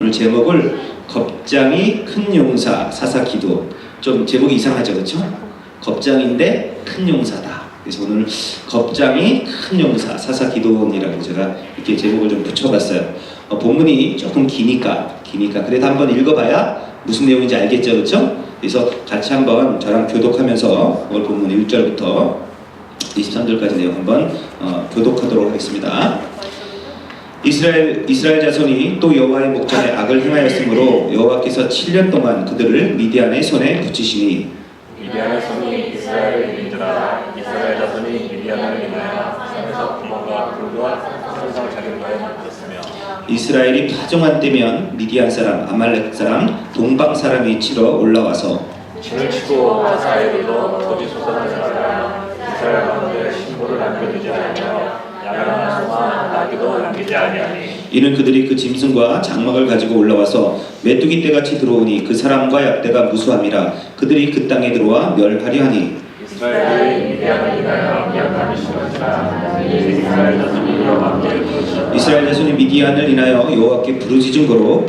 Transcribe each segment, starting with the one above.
오늘 제목을 겁장이 큰 용사 사사 기도. 좀 제목이 이상하죠, 그렇죠? 겁장인데 큰 용사다. 그래서 오늘 겁장이 큰 용사 사사 기도원이라고 제가 이렇게 제목을 좀 붙여봤어요. 본문이 조금 기니까 그래도 한번 읽어봐야 무슨 내용인지 알겠죠, 그렇죠? 그래서 같이 한번 저랑 교독하면서 오늘 본문 1절부터 23절까지 내용 한번 교독하도록 하겠습니다. 이스라엘 자손이 또 여호와의 목전에 악을 행하였으므로 여호와께서 7년 동안 그들을 미디안의 손에 붙이시니 미디안의 손이 이스라엘을 인들아 이스라엘 자손이 미디안을 인하여 산에서 구멍과 불과 천상을 자기를 위하여 만들었으며 이스라엘이 파종한 때면 미디안 사람, 아말렉 사람, 동방 사람이 치러 올라와서 진을 치고 하사엘로 토지 소산을 사하여 이스라엘 가운데 신고를 남겨두지 않으며 양이나 소나 나귀도 남기지 아니하니 이는 그들이 그 짐승과 장막을 가지고 올라와서 메뚜기 떼같이 들어오니 그 사람과 약대가 무수함이라 그들이 그 땅에 들어와 멸하려 하니 이스라엘이 미디안을 인하여 미약함이 심한지라 이스라엘 자손이 여호와께 부르짖었다. 이스라엘 자손이 미디안을 인하여 여호와께 부르짖은 거로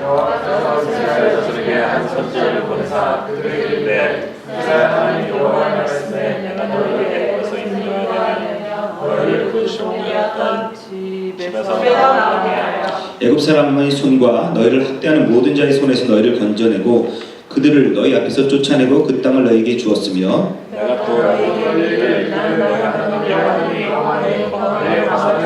여호와께서 이스라엘 자손에게 한 선지자를 보내사 그들에게 이르되 이스라엘 하나님 여호와의 말씀에 내가 너희에게 벌써 인도하여 되면 너희를 구주시옵니었던 집에서 나오게 애굽 사람의 손과 너희를 학대하는 모든 자의 손에서 너희를 건져내고 그들을 너희 앞에서 쫓아내고 그 땅을 너희에게 주었으며 내가 또 너희를 나는 너희 하나님 여호와니 내 화살을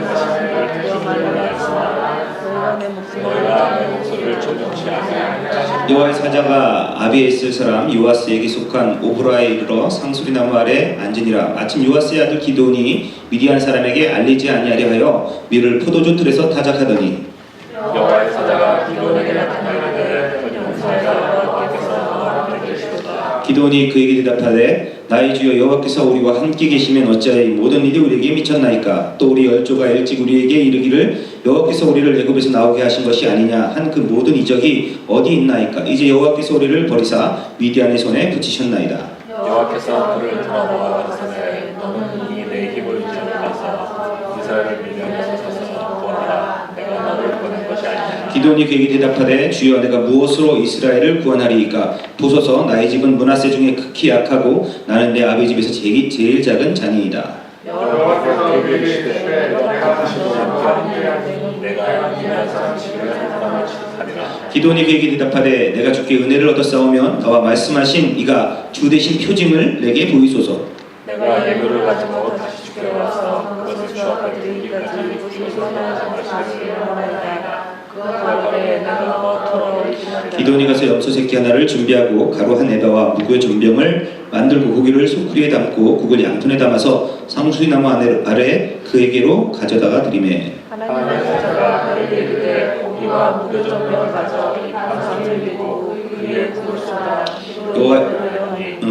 하시는 이를 들으시기를 하였으나 너희가 내 목소리를 청종치 아니하였다. 여호와의 사자가 아비에 있을 사람 요아스에게 속한 오브라에 이르러 상수리나무 아래 앉으니라. 마침 요아스의 아들 기드온이 미디안 사람에게 알리지 아니하려 하여 밀을 포도주 틀에서 타작하더니 여호와의 사자가 기드온에게 나타나이르되 그 용사가 여호와께서 너와 함께 계시도다. 기드온이 그에게 대답하되 나의 주여 여호와께서 우리와 함께 계시면 어찌하여 이 모든 일이 우리에게 미쳤나이까. 또 우리 열조가 일찍 우리에게 이르기를 여호와께서 우리를 애굽에서 나오게 하신 것이 아니냐 한 그 모든 이적이 어디 있나이까. 이제 여호와께서 우리를 버리사 미디안의 손에 붙이셨나이다. 여호와께서 그를 들어보아 가라사대 너는 이미 내 힘을 주목하사 이스라엘을 미디안에서 사서 구하라. 내가 너를 보낸 것이 아니냐. 기드온이 그에게 대답하되 주여 내가 무엇으로 이스라엘을 구원하리이까. 보소서 나의 집은 므낫세 중에 극히 약하고 나는 내 아비 집에서 제일 작은 자니이다. 여호와께서 그에게 이르시되 내가 다시도 함께하리니 내가 미디안 사람 집을 한 사람을 치사리라. 기드온이 그에게 대답하되 내가 주께 은혜를 얻어 싸우면 나와 말씀하신 이가 주 대신 표징을 내게 보이소서. 내가 예물을 가지고 다시 주께 와서 그것을 주 앞에 드리기까지 주께서 말씀하시기를 원하나이다. 그 가운데 내가 너토록 기다리라. 기드온이 가서 염소 새끼 하나를 준비하고 가루 한 에바와 무교의 전병을 만들고 고기를 소쿠리에 담고 국을 양푼에 담아서 상수리나무 아래 그에게로 가져다가 드리매 하나님의 사자가 그에게 이르되 고기와 무교전병을 가져 이 방상을 들고 그 위에 국을 쏟아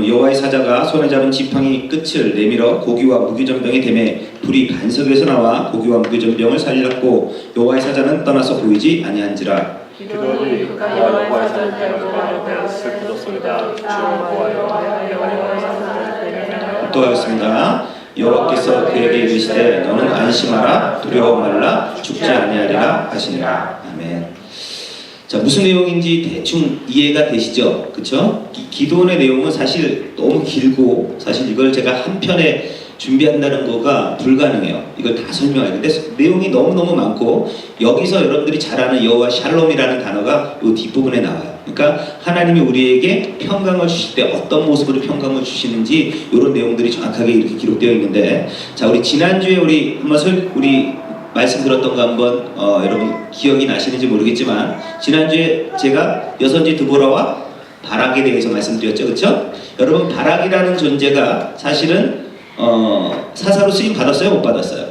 여호와의 사자가 손에 잡은 지팡이 끝을 내밀어 고기와 무교전병에 대매 불이 반석에서 나와 고기와 무교전병을 살렸고 여호와의 사자는 떠나서 보이지 아니한지라. 기드온이 그가 여호와의 사자를 보아 슬프도소이다. 주여 보아요 내가 여호와의 사자를 대면하여 또 하겠습니다. 여호와께서 그에게 이르시되 너는 안심하라 두려워 말라 죽지 아니하리라 하시니라. 아멘. 자, 무슨 내용인지 대충 이해가 되시죠? 그렇죠? 기도원의 내용은 사실 너무 길고 사실 이걸 제가 한 편에 준비한다는 거가 불가능해요. 이걸 다 설명하는데 내용이 너무너무 많고 여기서 여러분들이 잘 아는 여호와 샬롬이라는 단어가 이 뒷부분에 나와요. 그러니까 하나님이 우리에게 평강을 주실 때 어떤 모습으로 평강을 주시는지 이런 내용들이 정확하게 이렇게 기록되어 있는데, 자, 우리 지난주에 우리 말씀 들었던 거 한번 여러분 기억이 나시는지 모르겠지만 지난주에 제가 여선지 드보라와 바락에 대해서 말씀드렸죠, 그렇죠? 여러분 바락이라는 존재가 사실은 사사로 쓰임 받았어요, 못 받았어요?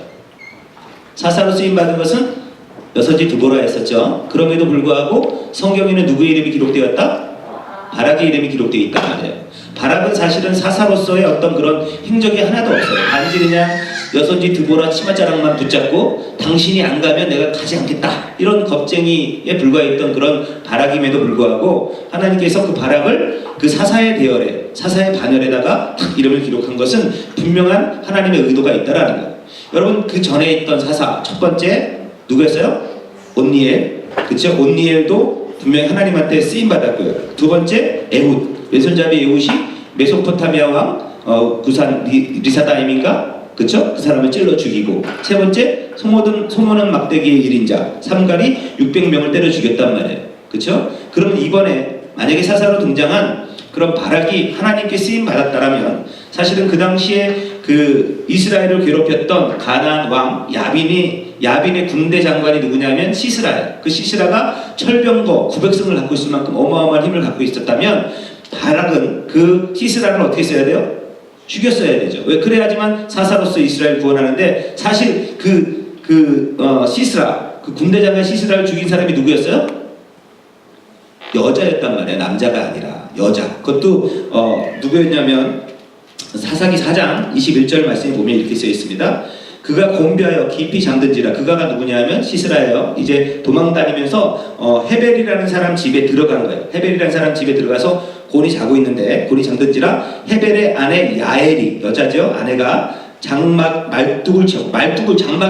사사로 쓰임 받은 것은 여선지 드보라였었죠. 그럼에도 불구하고 성경에는 누구의 이름이 기록되었다? 바락의 이름이 되어 있단 말이에요. 바락은 사실은 사사로서의 어떤 그런 행적이 하나도 없어요. 단지 그냥 여선지 드보라 치맛자락만 붙잡고 당신이 안 가면 내가 가지 않겠다 이런 겁쟁이에 불과했던 그런 바락임에도 불구하고 하나님께서 그 바락을 그 사사의 대열에 사사의 반열에다가 이름을 기록한 것은 분명한 하나님의 의도가 있다라는 거예요. 여러분 그 전에 있던 사사 첫 번째 누구였어요? 온니엘, 그렇죠? 온니엘도 분명히 하나님한테 쓰임 받았고요. 두 번째 에훗, 왼손잡이 에훗이 메소포타미아 왕 구산 리사다임인가? 그렇죠? 그 사람을 찔러 죽이고, 세 번째 소모는 막대기의 1인자 삼갈이 600명을 때려 죽였단 말이에요. 그렇죠? 그러면 이번에 만약에 사사로 등장한 그런 바락이 하나님께 쓰임 받았다라면 사실은 그 당시에 그 이스라엘을 괴롭혔던 가나안 왕 야빈의 군대 장관이 누구냐면 시스라예요. 그 시스라가 철병거 900승을 갖고 있을 만큼 어마어마한 힘을 갖고 있었다면 바락은 그 시스라를 어떻게 써야 돼요? 죽였어야 되죠. 왜? 그래야지만 사사로서 이스라엘 구원하는데, 사실 시스라, 그 군대 장관 시스라를 죽인 사람이 누구였어요? 여자였단 말이에요. 남자가 아니라 여자. 그것도 누구였냐면 사사기 4장 21절 말씀에 보면 이렇게 쓰여 있습니다. 그가 곤비하여 깊이 잠든지라. 그가가 누구냐면 시스라예요. 이제 도망다니면서 헤벨이라는 사람 집에 들어간 거예요. 헤벨이라는 사람 집에 들어가서 곤이 자고 있는데, 곤이 잠든지라 헤벨의 아내 야엘이, 여자죠. 아내가 장막에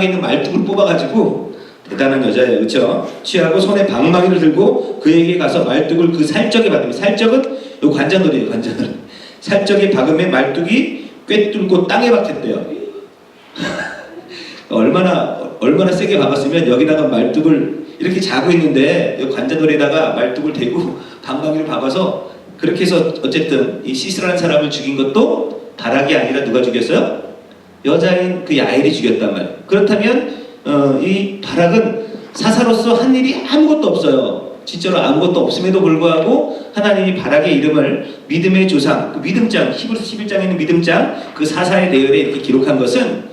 있는 말뚝을 뽑아가지고, 대단한 여자예요. 그렇죠? 취하고 손에 방망이를 들고 그에게 가서 말뚝을 그 살적에 박으면, 살적은 요 관자놀이에요. 관자놀이. 살적에 박으면 말뚝이 꿰뚫고 땅에 박혔대요. 얼마나 세게 박았으면 여기다가 말뚝을 이렇게 자고 있는데 요 관자놀이에다가 말뚝을 대고 방망이를 박아서, 그렇게 해서 어쨌든 이 시스라는 사람을 죽인 것도 바락이 아니라 누가 죽였어요? 여자인 그 야엘이 죽였단 말이에요. 그렇다면 이 바락은 사사로서 한 일이 아무것도 없어요. 진짜로 아무것도 없음에도 불구하고 하나님이 바락의 이름을 믿음의 조상, 그 믿음장, 히브리서 11장에 있는 믿음장, 그 사사의 대열에 이렇게 기록한 것은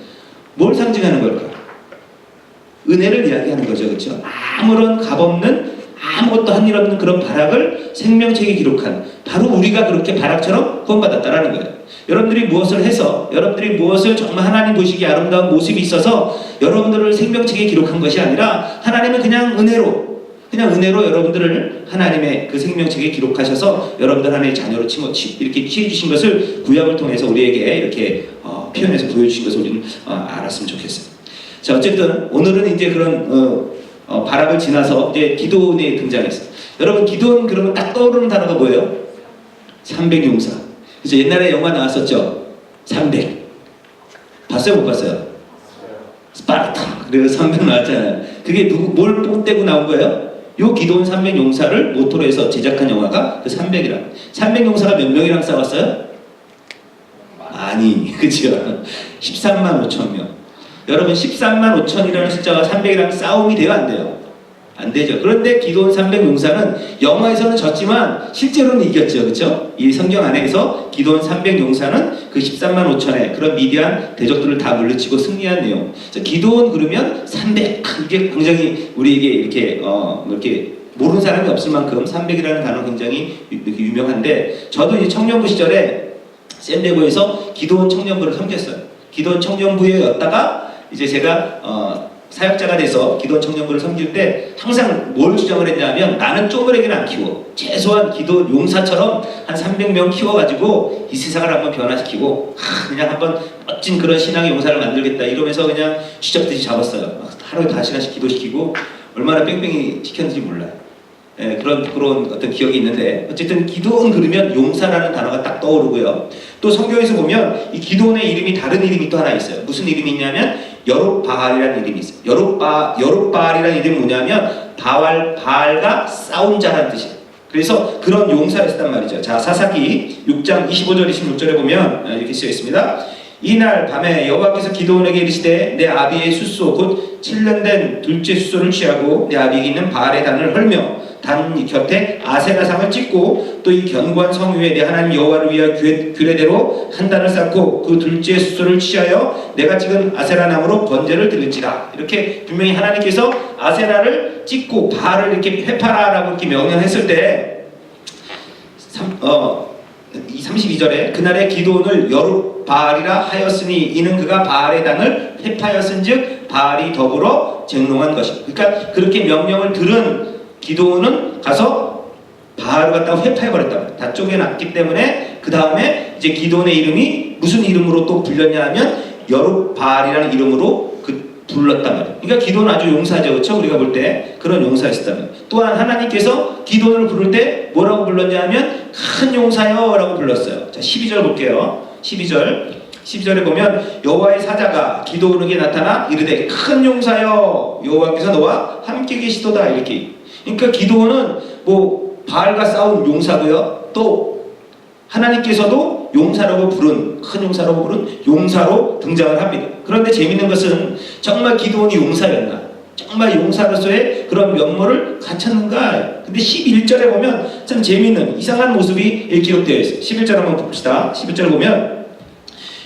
뭘 상징하는 걸까? 은혜를 이야기하는 거죠. 그렇죠? 아무런 값없는, 아무것도 한 일 없는 그런 바락을 생명책에 기록한, 바로 우리가 그렇게 바락처럼 구원받았다라는 거예요. 여러분들이 무엇을 해서, 여러분들이 무엇을 정말 하나님 보시기에 아름다운 모습이 있어서 여러분들을 생명책에 기록한 것이 아니라, 하나님은 그냥 은혜로 여러분들을 하나님의 그 생명책에 기록하셔서 여러분들 하나님의 자녀로 이렇게 취해주신 것을 구약을 통해서 우리에게 이렇게 표현해서 보여주신 것을 우리는 알았으면 좋겠어요. 자, 어쨌든 오늘은 이제 그런 바락을 지나서 이제 기도원이 등장했어요. 여러분, 기도원 그러면 딱 떠오르는 단어가 뭐예요? 300용사. 그래서 옛날에 영화 나왔었죠. 300. 봤어요, 못 봤어요? 스파르타. 그래서 300 나왔잖아요. 그게 뭘 뽐떼고 나온 거예요? 요 기도원 300용사를 모토로 해서 제작한 영화가 그 300이라. 300용사가 몇 명이랑 싸웠어요? 많이. 그죠? 13만 5천 명. 여러분, 13만 5천이라는 숫자가 300이랑 싸움이 돼요, 안 돼요? 안 되죠. 그런데 기도원 300용사는 영화에서는 졌지만 실제로는 이겼죠. 그렇죠? 이 성경 안에서 기도원 300용사는 그 13만 5천의 그런 미디안 대적들을 다 물리치고 승리한 내용. 기도원 그러면 300, 이게 굉장히 우리에게 이렇게 모르는 사람이 없을 만큼 300이라는 단어 굉장히 이렇게 유명한데, 저도 이제 청년부 시절에 샌디에고에서 기도원 청년부를 섬겼어요. 기도원 청년부였다가 이제 제가 사역자가 돼서 기도원 청년부를 섬길 때 항상 뭘 주장을 했냐면, 나는 쪼그레기는 안 키워. 최소한 기도원 용사처럼 한 300명 키워가지고 이 세상을 한번 변화시키고 그냥 한번 멋진 그런 신앙의 용사를 만들겠다 이러면서 그냥 쥐잡듯이 잡았어요. 하루에 5시간씩 기도시키고 얼마나 뺑뺑이 시켰는지 몰라요. 예, 그런 어떤 기억이 있는데, 어쨌든 기도원 그러면 용사라는 단어가 딱 떠오르고요. 또 성경에서 보면 이 기도원의 이름이 다른 이름이 또 하나 있어요. 무슨 이름이 있냐면 여룹바알이라는 이름이 있어요. 여룹바알이라는 이름이 뭐냐면 바알과 싸운 자라는 뜻이에요. 그래서 그런 용사를 했단 말이죠. 자, 사사기 6장 25절 26절에 보면 이렇게 쓰여 있습니다. 이날 밤에 여호와께서 기도원에게 이르시되, 내 아비의 숫소 곧 7년 된 둘째 숫소를 취하고 내 아비에게 있는 바알의 단을 헐며 단 곁에 아세라상을 찍고 또 이 견고한 성 위에 내 하나님 여호와를 위하여 규례대로 한 단을 쌓고 그 둘째 숫소를 취하여 내가 찍은 아세라 나무로 번제를 드릴지라. 이렇게 분명히 하나님께서 아세라를 찍고 바알을 이렇게 회파라라고 이렇게 명령했을 때 32절에 그날의 기도원을 여룹바알이라 하였으니 이는 그가 바알의 단을 회파하였은즉 바알이 더불어 쟁롱한 것이다. 그러니까 그렇게 명령을 들은 기도원은 가서 바알을 갖다가 회파해버렸다. 다 쪼개놨기 때문에 그 다음에 이제 기도원의 이름이 무슨 이름으로 또 불렸냐 하면 여룹바알이라는 이름으로 불렀단 말이에요. 그러니까 기도는 아주 용사죠. 그렇죠? 우리가 볼 때 그런 용사였단 말이에요. 또한 하나님께서 기도를 부를 때 뭐라고 불렀냐 하면 큰 용사여 라고 불렀어요. 자, 12절 볼게요. 12절에 보면 여호와의 사자가 기도원에게 나타나 이르되 큰 용사여 여호와께서 너와 함께 계시도다 이렇게. 그러니까 기도원은 뭐 바알과 싸운 용사고요. 또 하나님께서도 용사라고 부른 큰 용사라고 부른 용사로 등장을 합니다. 그런데 재밌는 것은 정말 기도원이 용사였나? 정말 용사로서의 그런 면모를 갖췄는가? 근데 11절에 보면 참 재밌는 이상한 모습이 기록되어 있어요. 11절 한번 봅시다. 11절 보면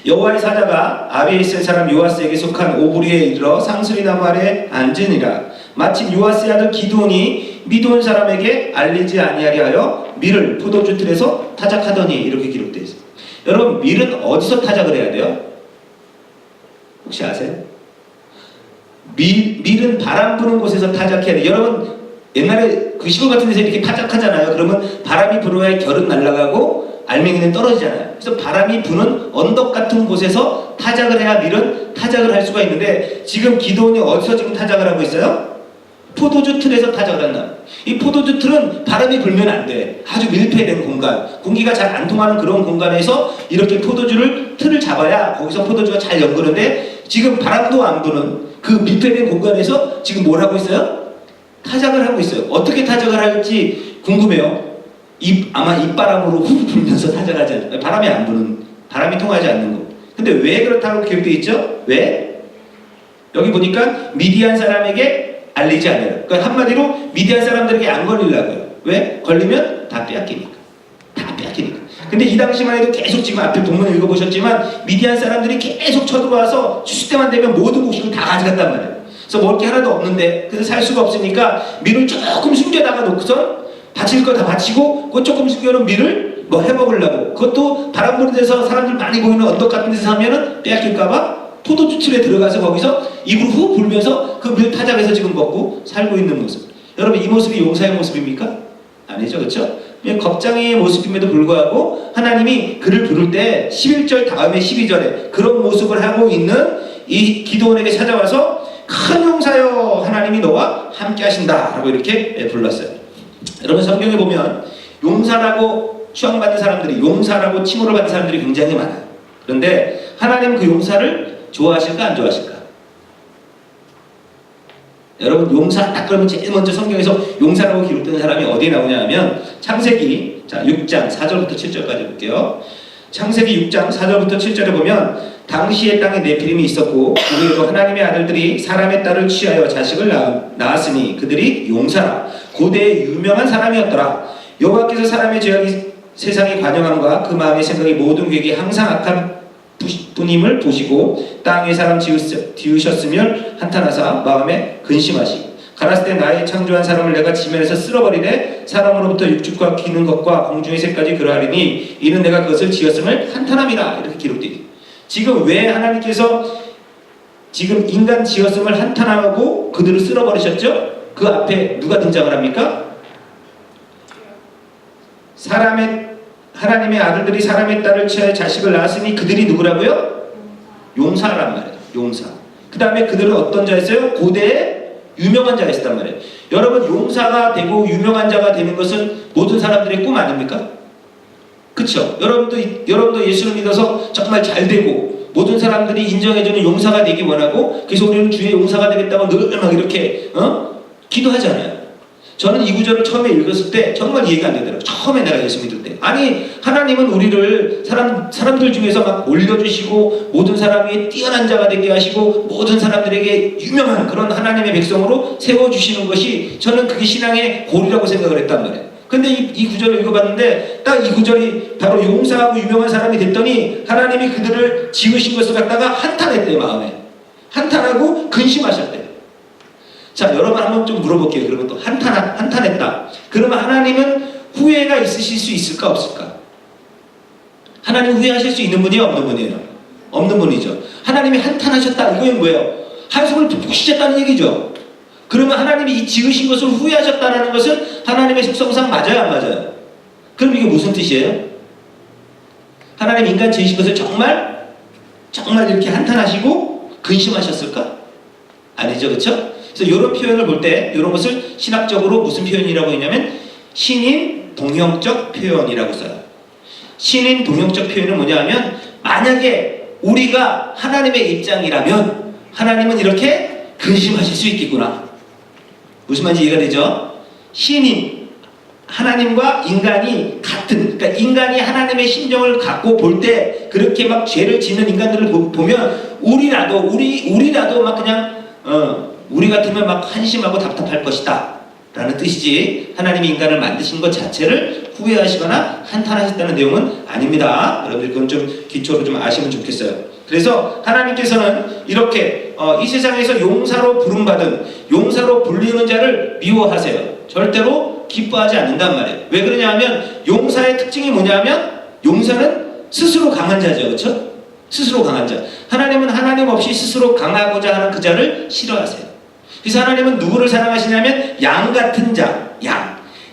여호와의 사자가 아비에 있을 사람 요아스에게 속한 오브리에 이르러 상수리 나무 아래 앉으니라. 마침 요아스의 아들 기드온이 미돈 사람에게 알리지 아니하리 하여 밀을 포도주 틀에서 타작하더니 이렇게 기록되어 있어요. 여러분 밀은 어디서 타작을 해야 돼요? 혹시 아세요? 밀은 바람 부는 곳에서 타작해야 돼요. 여러분 옛날에 그 시골 같은 데서 이렇게 타작하잖아요. 그러면 바람이 불어야 결은 날아가고 알맹이는 떨어지잖아요. 그래서 바람이 부는 언덕 같은 곳에서 타작을 해야 밀은 타작을 할 수가 있는데 지금 기도원이 어디서 지금 타작을 하고 있어요? 포도주 틀에서 타작을 한다. 이 포도주 틀은 바람이 불면 안 돼. 아주 밀폐된 공간, 공기가 잘 안 통하는 그런 공간에서 이렇게 틀을 잡아야 거기서 포도주가 잘 연그는데 지금 바람도 안 부는 그 밀폐된 공간에서 지금 뭘 하고 있어요? 타작을 하고 있어요. 어떻게 타작을 할지 궁금해요. 아마 입바람으로 후 불면서 타작하지 않아요. 바람이 안 부는, 바람이 통하지 않는 거. 근데 왜 그렇다고 기록되어 있죠? 왜? 여기 보니까 미디안 사람에게 알리지 않아요. 그러니까 한마디로 미디안 사람들에게 안 걸리려고요. 왜? 걸리면 다 빼앗기니까. 다 빼앗기니까. 근데 이 당시만 해도 계속 지금 앞에 본문 읽어보셨지만 미디안 사람들이 계속 쳐들어와서 추수 때만 되면 모든 곡식을 다 가져갔단 말이에요. 그래서 먹을 게 하나도 없는데 그래서 살 수가 없으니까 밀을 조금 숨겨다가 놓고선 바칠 거 다 바치고 그 조금 숨겨놓은 밀을 뭐 해먹으려고 그것도 바람 부는 데서 사람들 많이 보이는 언덕 같은 데서 하면은 빼앗길까봐 포도주 틀에 들어가서 거기서 입으로 후 불면서 그 밀 타작해서 지금 먹고 살고 있는 모습. 여러분 이 모습이 용사의 모습입니까? 아니죠. 그렇죠? 그냥 겁장의 모습임에도 불구하고 하나님이 그를 부를 때 11절 다음에 12절에 그런 모습을 하고 있는 이 기드온에게 찾아와서 큰 용사여 하나님이 너와 함께 하신다 라고 이렇게 불렀어요. 여러분 성경에 보면 용사라고 추앙받는 사람들이 용사라고 칭호를 받는 사람들이 굉장히 많아요. 그런데 하나님은 그 용사를 좋아하실까 안 좋아하실까? 여러분 용사 딱 그러면 제일 먼저 성경에서 용사라고 기록되는 사람이 어디에 나오냐 하면 창세기 6장 4절부터 7절까지 볼게요. 창세기 6장 4절부터 7절에 보면 당시의 땅에 네피림이 있었고 그에도 하나님의 아들들이 사람의 딸을 취하여 자식을 낳았으니 그들이 용사라 고대의 유명한 사람이었더라. 여호와께서 사람의 죄악이 세상에 관영함과 그 마음의 생각이 모든 계획이 항상 악한 뿐임을 보시고 땅에 사람 지으셨으면 한탄하사 마음에 근심하시고 가라스 때 나의 창조한 사람을 내가 지면에서 쓸어버리되 사람으로부터 육축과 기는 것과 공중의 새까지 그러하리니 이는 내가 그것을 지었음을 한탄함이라 이렇게 기록되어 있습니다. 지금 왜 하나님께서 지금 인간 지었음을 한탄하고 그들을 쓸어버리셨죠? 그 앞에 누가 등장을 합니까? 하나님의 아들들이 사람의 딸을 취하여 자식을 낳았으니 그들이 누구라고요? 용사란 말이에요. 용사. 그 다음에 그들은 어떤 자였어요? 고대의 유명한 자였단 말이에요. 여러분 용사가 되고 유명한 자가 되는 것은 모든 사람들의 꿈 아닙니까? 그쵸? 여러분도 예수를 믿어서 정말 잘 되고 모든 사람들이 인정해주는 용사가 되기 원하고 그래서 우리는 주의 용사가 되겠다고 늘 막 이렇게 기도하잖아요. 저는 이 구절을 처음에 읽었을 때 정말 이해가 안 되더라고요. 처음에 내가 예수 믿을 때. 아니 하나님은 우리를 사람들 중에서 막 올려주시고 모든 사람 위에 뛰어난 자가 되게 하시고 모든 사람들에게 유명한 그런 하나님의 백성으로 세워주시는 것이 저는 그게 신앙의 골이라고 생각을 했단 말이에요. 근데 이 구절을 읽어봤는데 딱 이 구절이 바로 용사하고 유명한 사람이 됐더니 하나님이 그들을 지으신 것을 갖다가 한탄했대요. 마음에. 한탄하고 근심하셨대요. 자, 여러분 한번 좀 물어볼게요. 그러면 또 한탄했다. 그러면 하나님은 후회가 있으실 수 있을까 없을까? 하나님 후회하실 수 있는 분이에요? 없는 분이에요? 없는 분이죠. 하나님이 한탄하셨다. 이거는 뭐예요? 한숨을 푹 쉬셨다는 얘기죠. 그러면 하나님이 이 지으신 것을 후회하셨다는 것은 하나님의 속성상 맞아요? 안 맞아요? 그럼 이게 무슨 뜻이에요? 하나님 인간 지으신 것을 정말 이렇게 한탄하시고 근심하셨을까? 아니죠, 그렇죠? 그래서 이런 표현을 볼 때 이런 것을 신학적으로 무슨 표현이라고 했냐면 신인 동형적 표현이라고 써요. 신인 동형적 표현은 뭐냐면 만약에 우리가 하나님의 입장이라면 하나님은 이렇게 근심하실 수 있겠구나. 무슨 말인지 이해가 되죠? 신인, 하나님과 인간이 같은, 그러니까 인간이 하나님의 심정을 갖고 볼 때 그렇게 막 죄를 짓는 인간들을 보면 우리라도 막 그냥 우리 같으면 막 한심하고 답답할 것이다 라는 뜻이지, 하나님이 인간을 만드신 것 자체를 후회하시거나 한탄하셨다는 내용은 아닙니다. 여러분들 그건 좀 기초로 좀 아시면 좋겠어요. 그래서 하나님께서는 이렇게 이 세상에서 용사로 부름받은, 용사로 불리는 자를 미워하세요. 절대로 기뻐하지 않는단 말이에요. 왜 그러냐 하면 용사의 특징이 뭐냐면 용사는 스스로 강한 자죠. 그렇죠? 스스로 강한 자. 하나님은 하나님 없이 스스로 강하고자 하는 그 자를 싫어하세요. 그래서 하나님은 누구를 사랑하시냐면 양 같은 자,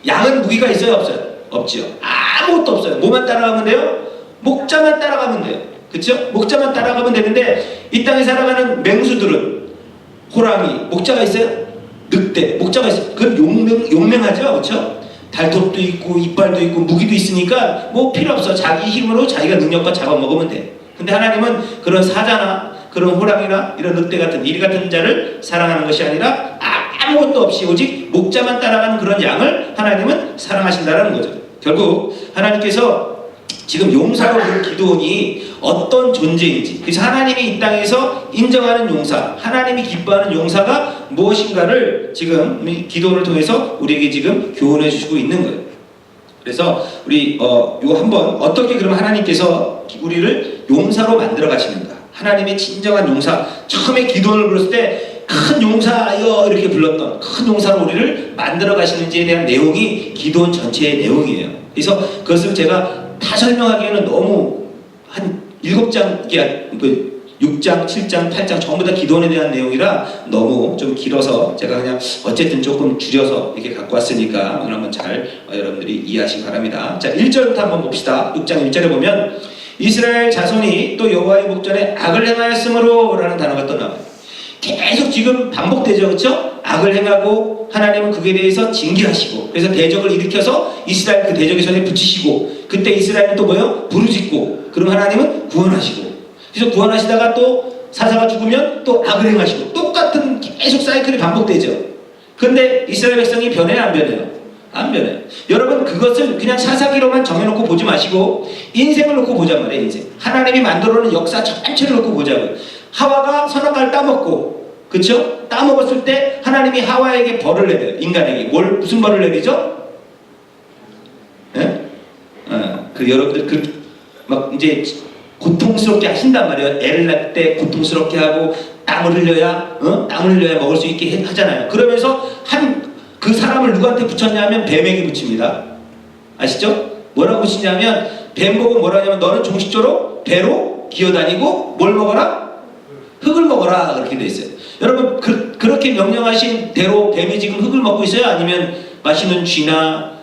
양은 무기가 있어요, 없어요? 없지요. 아무것도 없어요. 뭐만 따라가면 돼요? 목자만 따라가면 돼요. 그렇죠? 목자만 따라가면 되는데 이 땅에 살아가는 맹수들은 호랑이, 목자가 있어요? 늑대, 목자가 있어요. 그건 용맹하죠, 그렇죠? 발톱도 있고 이빨도 있고 무기도 있으니까 뭐 필요 없어. 자기 힘으로 자기가 능력과 잡아먹으면 돼. 근데 하나님은 그런 사자나 그런 호랑이나 이런 늑대 같은 이리 같은 자를 사랑하는 것이 아니라 아무것도 없이 오직 목자만 따라가는 그런 양을 하나님은 사랑하신다는 거죠. 결국 하나님께서 지금 용사로 부른 기드온이 어떤 존재인지, 그래서 하나님이 이 땅에서 인정하는 용사, 하나님이 기뻐하는 용사가 무엇인가를 지금 기드온을 통해서 우리에게 지금 교훈해 주시고 있는 거예요. 그래서 우리 요 한번 어떻게 그러면 하나님께서 우리를 용사로 만들어 가시는가? 하나님의 진정한 용사, 처음에 기드온을 불렀을 때 큰 용사여 이렇게 불렀던 큰 용사로 우리를 만들어 가시는지에 대한 내용이 기드온 전체의 내용이에요. 그래서 그것을 제가 다 설명하기에는 너무 한 7장, 6장, 7장, 8장 전부 다 기도원에 대한 내용이라 너무 좀 길어서 제가 그냥 어쨌든 조금 줄여서 이렇게 갖고 왔으니까 오늘 한번 잘 여러분들이 이해하시기 바랍니다. 자, 1절부터 한번 봅시다. 6장 1절에 보면 이스라엘 자손이 또 여호와의 목전에 악을 행하였으므로 라는 단어가 또 나와요. 계속 지금 반복되죠, 그렇죠? 악을 행하고 하나님은 그에 대해서 징계하시고, 그래서 대적을 일으켜서 이스라엘 그 대적의 손에 붙이시고, 그때 이스라엘은 또 뭐예요? 부르짖고, 그럼 하나님은 구원하시고, 그래서 구원하시다가 또 사사가 죽으면 또 악을 행하시고, 똑같은 계속 사이클이 반복되죠. 그런데 이스라엘 백성이 변해요, 안 변해요? 안 변해요. 여러분 그것을 그냥 사사기로만 정해놓고 보지 마시고 인생을 놓고 보자 말이에요. 인생. 하나님이 만들어놓은 역사 전체를 놓고 보자고요. 하와가 선악과를 따먹고, 그쵸? 따먹었을 때 하나님이 하와에게 벌을 내려요. 인간에게. 무슨 벌을 내리죠? 예? 여러분들 막 이제 고통스럽게 하신단 말이에요. 애를 낳을 때 고통스럽게 하고 땀을 흘려야 먹을 수 있게 하잖아요. 그러면서 그 사람을 누구한테 붙였냐면 뱀에게 붙입니다. 아시죠? 뭐라고 붙이냐면 뱀 보고 뭐라 하냐면 너는 종식조로 배로 기어다니고 뭘 먹어라? 흙을 먹어라. 그렇게 돼 있어요. 여러분 그렇게 명령하신 대로 뱀이 지금 흙을 먹고 있어요? 아니면 맛있는 쥐나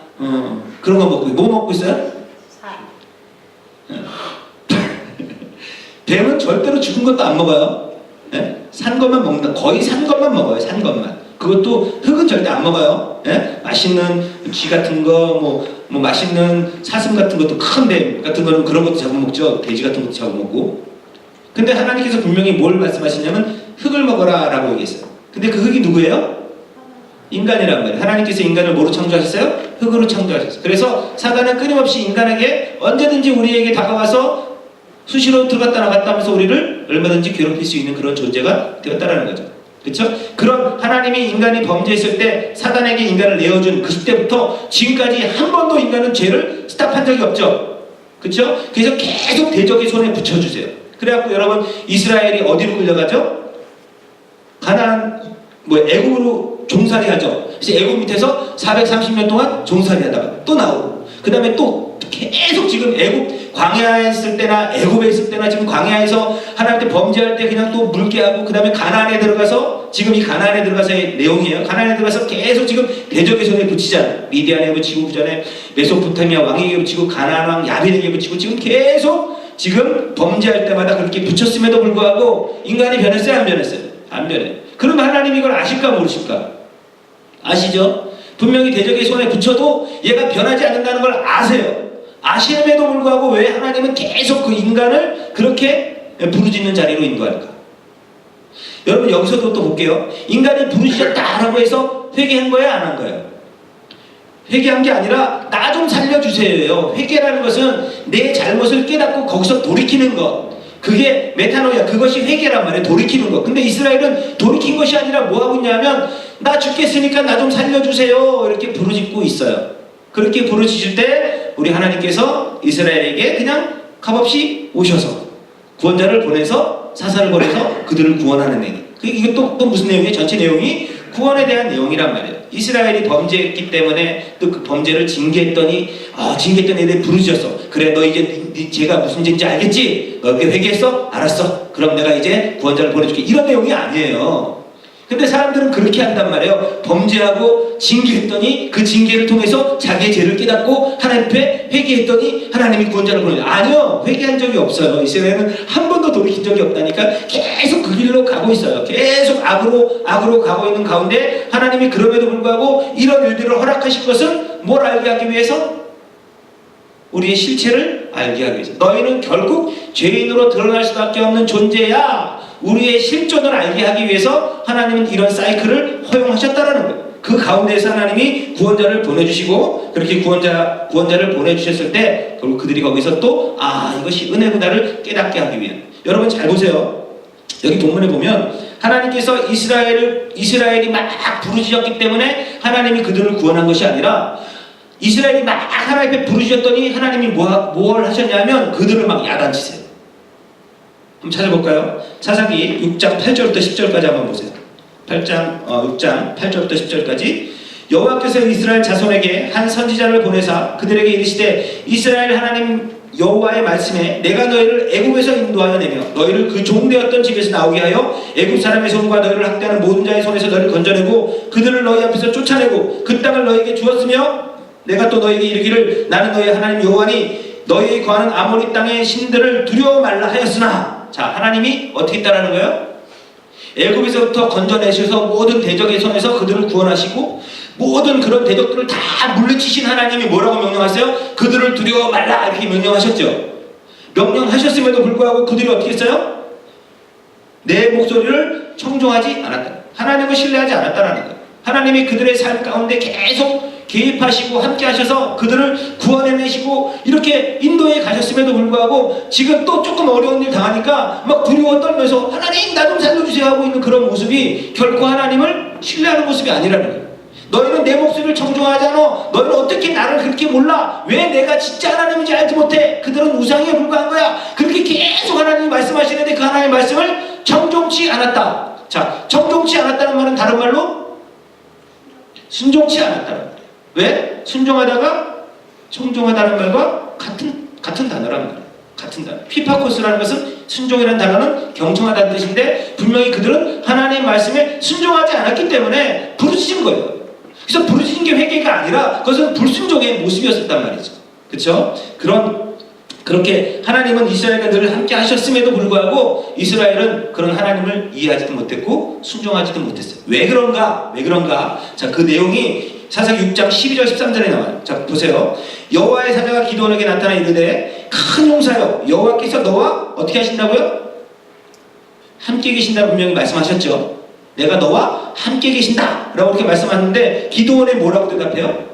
그런 거 먹고 뭐 먹고 있어요? 뱀은 절대로 죽은 것도 안 먹어요. 예? 산 것만 먹는다. 거의 산 것만 먹어요. 산 것만. 그것도 흙은 절대 안 먹어요. 예? 맛있는 쥐 같은 거, 뭐 맛있는 사슴 같은 것도, 큰 뱀 같은 거는 그런 것도 잡아먹죠. 돼지 같은 것도 잡아먹고. 근데 하나님께서 분명히 뭘 말씀하시냐면 흙을 먹어라 라고 얘기했어요. 근데 그 흙이 누구예요? 인간이란 말이에요. 하나님께서 인간을 뭐로 창조하셨어요? 흙으로 창조하셨어요. 그래서 사단은 끊임없이 인간에게 언제든지 우리에게 다가와서 수시로 들어갔다 나갔다 하면서 우리를 얼마든지 괴롭힐 수 있는 그런 존재가 되었다라는 거죠. 그렇죠? 그런 하나님이 인간이 범죄했을 때 사단에게 인간을 내어준 그때부터 지금까지 한 번도 인간은 죄를 스탑한 적이 없죠. 그렇죠? 그래서 계속 대적의 손에 붙여주세요. 그래갖고 여러분 이스라엘이 어디로 끌려가죠? 가나안 애굽으로 종살이하죠. 그래서 애굽 밑에서 430년 동안 종살이하다가 또 나오고, 그 다음에 또 계속 지금 애굽 광야에 있을 때나 애굽에 있을 때나 지금 광야에서 하나님한테 범죄할 때 그냥 또 물게 하고, 그 다음에 가나안에 들어가서 지금 이 가나안에 들어가서의 내용이에요. 가나안에 들어가서 계속 지금 대적의 손에 붙이잖아요. 미디안에 붙이고 그 전에 메소포타미아 왕에게 붙이고 가나안 왕 야빈에게 붙이고 지금 계속 지금 범죄할 때마다 그렇게 붙였음에도 불구하고 인간이 변했어요? 안 변했어요? 안 변해요. 그러면 하나님이 이걸 아실까 모르실까? 아시죠? 분명히 대적의 손에 붙여도 얘가 변하지 않는다는 걸 아세요. 아심에도 불구하고 왜 하나님은 계속 그 인간을 그렇게 부르짖는 자리로 인도할까? 여러분 여기서도 또 볼게요. 인간이 부르짖었다라고 해서 회개한 거예요? 안 한 거예요? 회개한 게 아니라 나 좀 살려주세요. 회개라는 것은 내 잘못을 깨닫고 거기서 돌이키는 것. 그게 메타노이아, 그것이 회개란 말이에요. 돌이키는 것. 근데 이스라엘은 돌이킨 것이 아니라 뭐 하고 있냐면 나 죽겠으니까 나 좀 살려주세요. 이렇게 부르짖고 있어요. 그렇게 부르짖을 때 우리 하나님께서 이스라엘에게 그냥 값없이 오셔서 구원자를 보내서 사사를 보내서 그들을 구원하는 내용. 이게 또 무슨 내용이에요? 전체 내용이 구원에 대한 내용이란 말이에요. 이스라엘이 범죄했기 때문에 또 그 범죄를 징계했더니 징계했더니 애들이 부르짖었어. 그래 너 이제 죄가 무슨 죄인지 알겠지? 너 이렇게 회개했어? 알았어. 그럼 내가 이제 구원자를 보내줄게. 이런 내용이 아니에요. 근데 사람들은 그렇게 한단 말이에요. 범죄하고 징계했더니 그 징계를 통해서 자기의 죄를 깨닫고 하나님 앞에 회개했더니 하나님이 구원자를 보내요. 아니요. 회개한 적이 없어요. 이스라엘은 한 번도 돌이킨 적이 없다니까 계속 그 길로 가고 있어요. 계속 악으로 가고 있는 가운데 하나님이 그럼에도 불구하고 이런 일들을 허락하신 것은 뭘 알게 하기 위해서? 우리의 실체를 알게 하기 위해서. 너희는 결국 죄인으로 드러날 수밖에 없는 존재야. 우리의 실존을 알게 하기 위해서 하나님은 이런 사이클을 허용하셨다라는 거예요. 그 가운데에서 하나님이 구원자를 보내주시고 그렇게 구원자를 보내주셨을 때 결국 그들이 거기서 또 이것이 은혜구나를 깨닫게 하기 위한. 여러분 잘 보세요. 여기 본문에 보면 하나님께서 이스라엘이 막 부르짖었기 때문에 하나님이 그들을 구원한 것이 아니라 이스라엘이 막 하나님 앞에 부르짖었더니 하나님이 뭘 하셨냐면 그들을 막 야단치세요. 한번 찾아볼까요? 사사기 6장 8절부터 10절까지 한번 보세요. 6장 8절부터 10절까지 여호와께서 이스라엘 자손에게 한 선지자를 보내사 그들에게 이르시되 이스라엘 하나님 여호와의 말씀에 내가 너희를 애굽에서 인도하여 내며 너희를 그 종되었던 집에서 나오게 하여 애굽 사람의 손과 너희를 학대하는 모든 자의 손에서 너희를 건져내고 그들을 너희 앞에서 쫓아내고 그 땅을 너희에게 주었으며 내가 또 너희에게 이르기를 나는 너희 하나님 여호와니 너희의 거하는 아모리 땅의 신들을 두려워 말라 하였으나. 자, 하나님이 어떻게 했다라는 거예요? 애굽에서부터 건져내셔서 모든 대적의 손에서 그들을 구원하시고 모든 그런 대적들을 다 물리치신 하나님이 뭐라고 명령하세요? 그들을 두려워 말라 이렇게 명령하셨죠. 명령하셨음에도 불구하고 그들이 어떻게 했어요? 내 목소리를 청종하지 않았다. 하나님을 신뢰하지 않았다라는 거예요. 하나님이 그들의 삶 가운데 계속 개입하시고 함께 하셔서 그들을 구원해내시고 이렇게 인도에 가셨음에도 불구하고 지금 또 조금 어려운 일 당하니까 막 두려워 떨면서 하나님 나 좀 살려주세요 하고 있는 그런 모습이 결코 하나님을 신뢰하는 모습이 아니라는 거예요. 너희는 내 목소리를 청종하지 않아. 너희는 어떻게 나를 그렇게 몰라? 왜 내가 진짜 하나님인지 알지 못해? 그들은 우상에 불과한 거야. 그렇게 계속 하나님이 말씀하시는데 그 하나님의 말씀을 청종치 않았다. 자, 청종치 않았다는 말은 다른 말로 순종치 않았다는 거예요. 왜? 순종하다가 청종하다는 말과 같은 단어라는 거예요. 같은 단어. 피파코스라는 것은 순종이라는 단어는 경청하다는 뜻인데 분명히 그들은 하나님의 말씀에 순종하지 않았기 때문에 부르짖은 거예요. 그래서 부르짖은 게 회개가 아니라 그것은 불순종의 모습이었단 말이죠. 그렇죠? 그렇게 하나님은 이스라엘과 늘 함께 하셨음에도 불구하고 이스라엘은 그런 하나님을 이해하지도 못했고 순종하지도 못했어요. 왜 그런가? 자, 그 내용이 사사기 6장 12절 13절에 나와요. 자, 보세요. 여호와의 사자가 기드온에게 나타나 이르되 큰 용사여 여호와께서 너와 어떻게 하신다고요? 함께 계신다 분명히 말씀하셨죠. 내가 너와 함께 계신다 라고 이렇게 말씀하셨는데 기드온이 뭐라고 대답해요?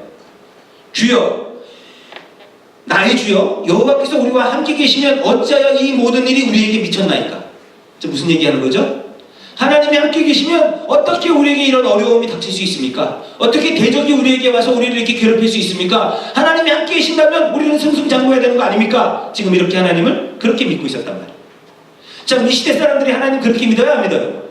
주여 나의 주여 여호와께서 우리와 함께 계시면 어찌하여 이 모든 일이 우리에게 미쳤나이까? 무슨 얘기하는 거죠? 하나님이 함께 계시면 어떻게 우리에게 이런 어려움이 닥칠 수 있습니까? 어떻게 대적이 우리에게 와서 우리를 이렇게 괴롭힐 수 있습니까? 하나님이 함께 계신다면 우리는 승승장구해야 되는 거 아닙니까? 지금 이렇게 하나님을 그렇게 믿고 있었단 말이에요. 자, 이 시대 사람들이 하나님 그렇게 믿어요? 안 믿어요?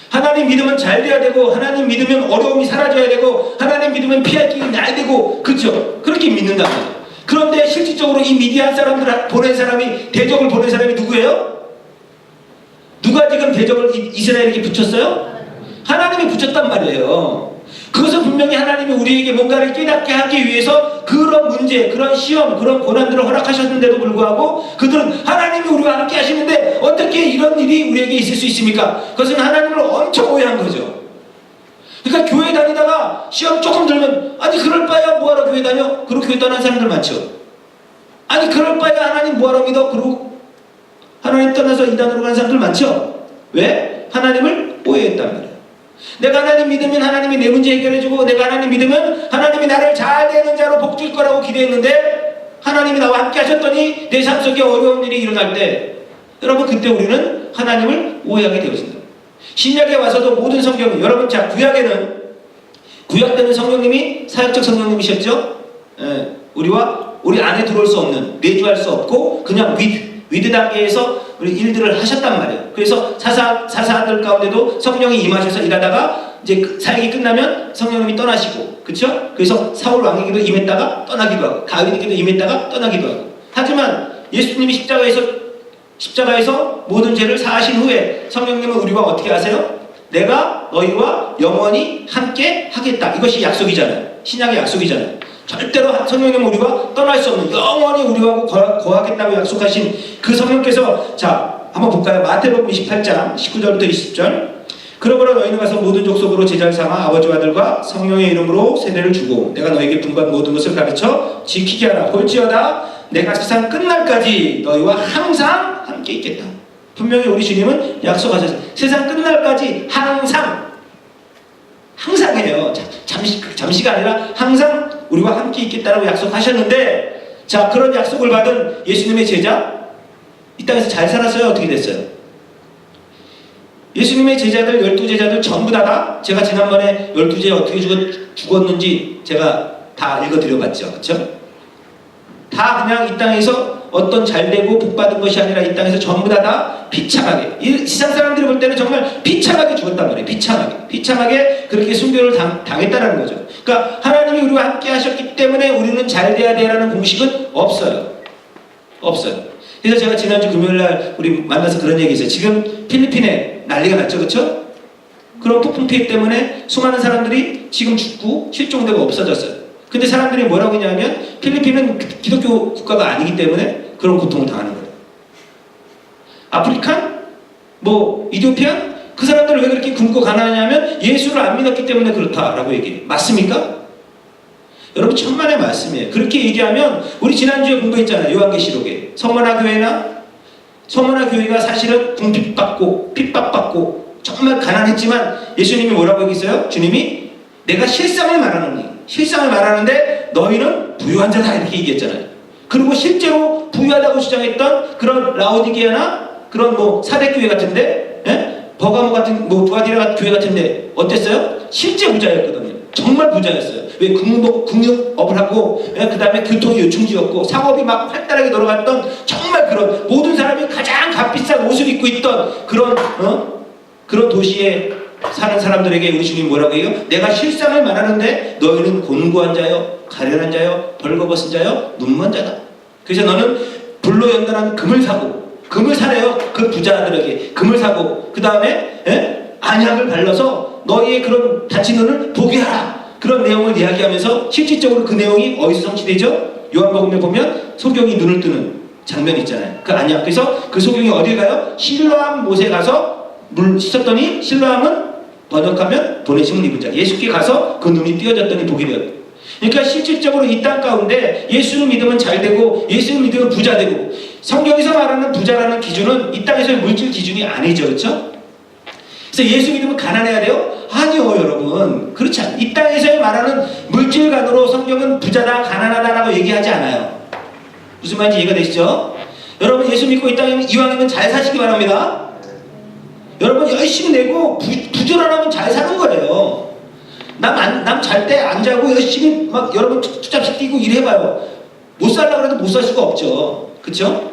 하나님 믿으면 잘 돼야 되고 하나님 믿으면 어려움이 사라져야 되고 하나님 믿으면 피할 길이 나야 되고 그렇죠? 그렇게 믿는단 말이에요. 그런데 실질적으로 이 미디안 사람들 보낸 사람이 대적을 보낸 사람이 누구예요? 누가 지금 대적을 이스라엘에게 붙였어요? 하나님이 붙였단 말이에요. 그것은 분명히 하나님이 우리에게 뭔가를 깨닫게 하기 위해서 그런 문제, 그런 시험, 그런 고난들을 허락하셨는데도 불구하고 그들은 하나님이 우리와 함께 하시는데 어떻게 이런 일이 우리에게 있을 수 있습니까? 그것은 하나님을 엄청 오해한 거죠. 그러니까 교회 다니다가 시험 조금 들면 아니 그럴 바에야 뭐하러 교회 다녀? 그러고 교회 떠난 사람들 많죠. 아니 그럴 바에야 하나님 뭐하러 믿어? 그러고 하나님 떠나서 이단으로 가는 사람들 많죠. 왜? 하나님을 오해했단 말이에요. 내가 하나님 믿으면 하나님이 내 문제 해결해주고 내가 하나님 믿으면 하나님이 나를 잘 되는 자로 복줄 거라고 기대했는데 하나님이 나와 함께 하셨더니 내 삶 속에 어려운 일이 일어날 때 여러분 그때 우리는 하나님을 오해하게 되어진다. 신약에 와서도 모든 성경이 여러분 자 구약에는 구약 때는 성령님이 사역적 성령님이셨죠. 우리 안에 들어올 수 없는 내주할 수 없고 그냥 위드 단계에서 우리 일들을 하셨단 말이에요. 그래서 사사들 가운데도 성령이 임하셔서 일하다가 이제 사역이 끝나면 성령님이 떠나시고 그렇죠? 그래서 사울 왕에게도 임했다가 떠나기도 하고 다윗에게도 임했다가 떠나기도 하고 하지만 예수님이 십자가에서 모든 죄를 사하신 후에 성령님은 우리와 어떻게 하세요? 내가 너희와 영원히 함께 하겠다. 이것이 약속이잖아요. 신약의 약속이잖아요. 절대로 성령님은 우리와 떠날 수 없는 영원히 우리와 거하겠다고 약속하신 그 성령께서 자 한번 볼까요? 마태복음 28장 19절부터 20절 그러므로 너희는 가서 모든 족속으로 제자를 삼아 아버지와 아들과 성령의 이름으로 세례를 주고 내가 너에게 분부한 모든 것을 가르쳐 지키게 하라. 볼지어다 내가 세상 끝날까지 너희와 항상 함께 있겠다. 분명히 우리 주님은 약속하셨어요. 세상 끝날까지 항상이에요. 잠시가 아니라 항상 우리와 함께 있겠다라고 약속하셨는데 자 그런 약속을 받은 예수님의 제자 이 땅에서 잘 살았어요? 어떻게 됐어요? 예수님의 제자들 12제자들 전부 다 제가 지난번에 12제자 어떻게 죽었는지 제가 다 읽어드려봤죠. 그렇죠? 다 그냥 이 땅에서 어떤 잘되고 복받은 것이 아니라 이 땅에서 전부 다 비참하게 이 세상 사람들이 볼 때는 정말 비참하게 죽었단 말이에요. 비참하게 그렇게 순교를 당했다는 거죠. 그러니까 하나님이 우리와 함께 하셨기 때문에 우리는 잘 돼야 돼라는 공식은 없어요. 그래서 제가 지난주 금요일날 우리 만나서 그런 얘기 했어요. 지금 필리핀에 난리가 났죠. 그렇죠? 그런 폭풍 피해 때문에 수많은 사람들이 지금 죽고 실종되고 없어졌어요. 근데 사람들이 뭐라고 했냐면 필리핀은 기독교 국가가 아니기 때문에 그런 고통을 당하는 거예요. 아프리칸? 이디오피안? 그 사람들을 왜 그렇게 굶고 가난하냐면 예수를 안 믿었기 때문에 그렇다라고 얘기해요. 맞습니까? 여러분 천만의 말씀이에요. 그렇게 얘기하면 우리 지난주에 공부했잖아요. 요한계시록에 서머나 교회가 사실은 핍박받고 정말 가난했지만 예수님이 뭐라고 얘기했어요? 주님이 내가 실상을 말하는데 너희는 부유한 자다 이렇게 얘기했잖아요. 그리고 실제로 부유하다고 주장했던 그런 라오디게아나 그런 사대교회 같은데 버가모 같은 두아디라 교회 같은데 어땠어요? 실제 부자였거든요. 정말 부자였어요. 왜 국력업을 하고 그 다음에 교통이 요충지였고 상업이 막 활달하게 돌아갔던 정말 그런 모든 사람이 가장 값비싼 옷을 입고 있던 그런 도시에 사는 사람들에게 우리 주님 뭐라고 해요? 내가 실상을 말하는데 너희는 곤고한 자요, 가련한 자요, 벌거벗은 자요, 눈먼 자다. 그래서 너는 불로 연단한 금을 사래요. 그 부자들에게 금을 사고 그 다음에 안약을 발라서 너희의 그런 다친 눈을 보게 하라. 그런 내용을 이야기하면서 실질적으로 그 내용이 어디서 성취되죠? 요한복음에 보면 소경이 눈을 뜨는 장면이 있잖아요. 그 안약. 그래서 그 소경이 어딜 가요? 실로암 못에 가서 물 씻었더니 실로암은 번역하면 보내심을 입은 자. 예수께 가서 그 눈이 띄어졌더니 보게 되었다. 그러니까 실질적으로 이 땅 가운데 예수를 믿으면 잘되고 예수를 믿으면 부자되고 성경에서 말하는 부자라는 기준은 이 땅에서의 물질 기준이 아니죠. 그렇죠? 그래서 예수 믿으면 가난해야 돼요? 아니요 여러분. 그렇지 않아요. 이 땅에서의 말하는 물질관으로 성경은 부자다 가난하다라고 얘기하지 않아요. 무슨 말인지 이해가 되시죠? 여러분 예수 믿고 이 땅에 이왕이면 잘 사시기 바랍니다. 여러분 열심히 내고 부지런하면 잘 사는 거예요. 남 잘 때 안 자고 열심히 막 여러분 투잡식 뛰고 일해봐요. 못 살려고 해도 못 살 수가 없죠. 그쵸?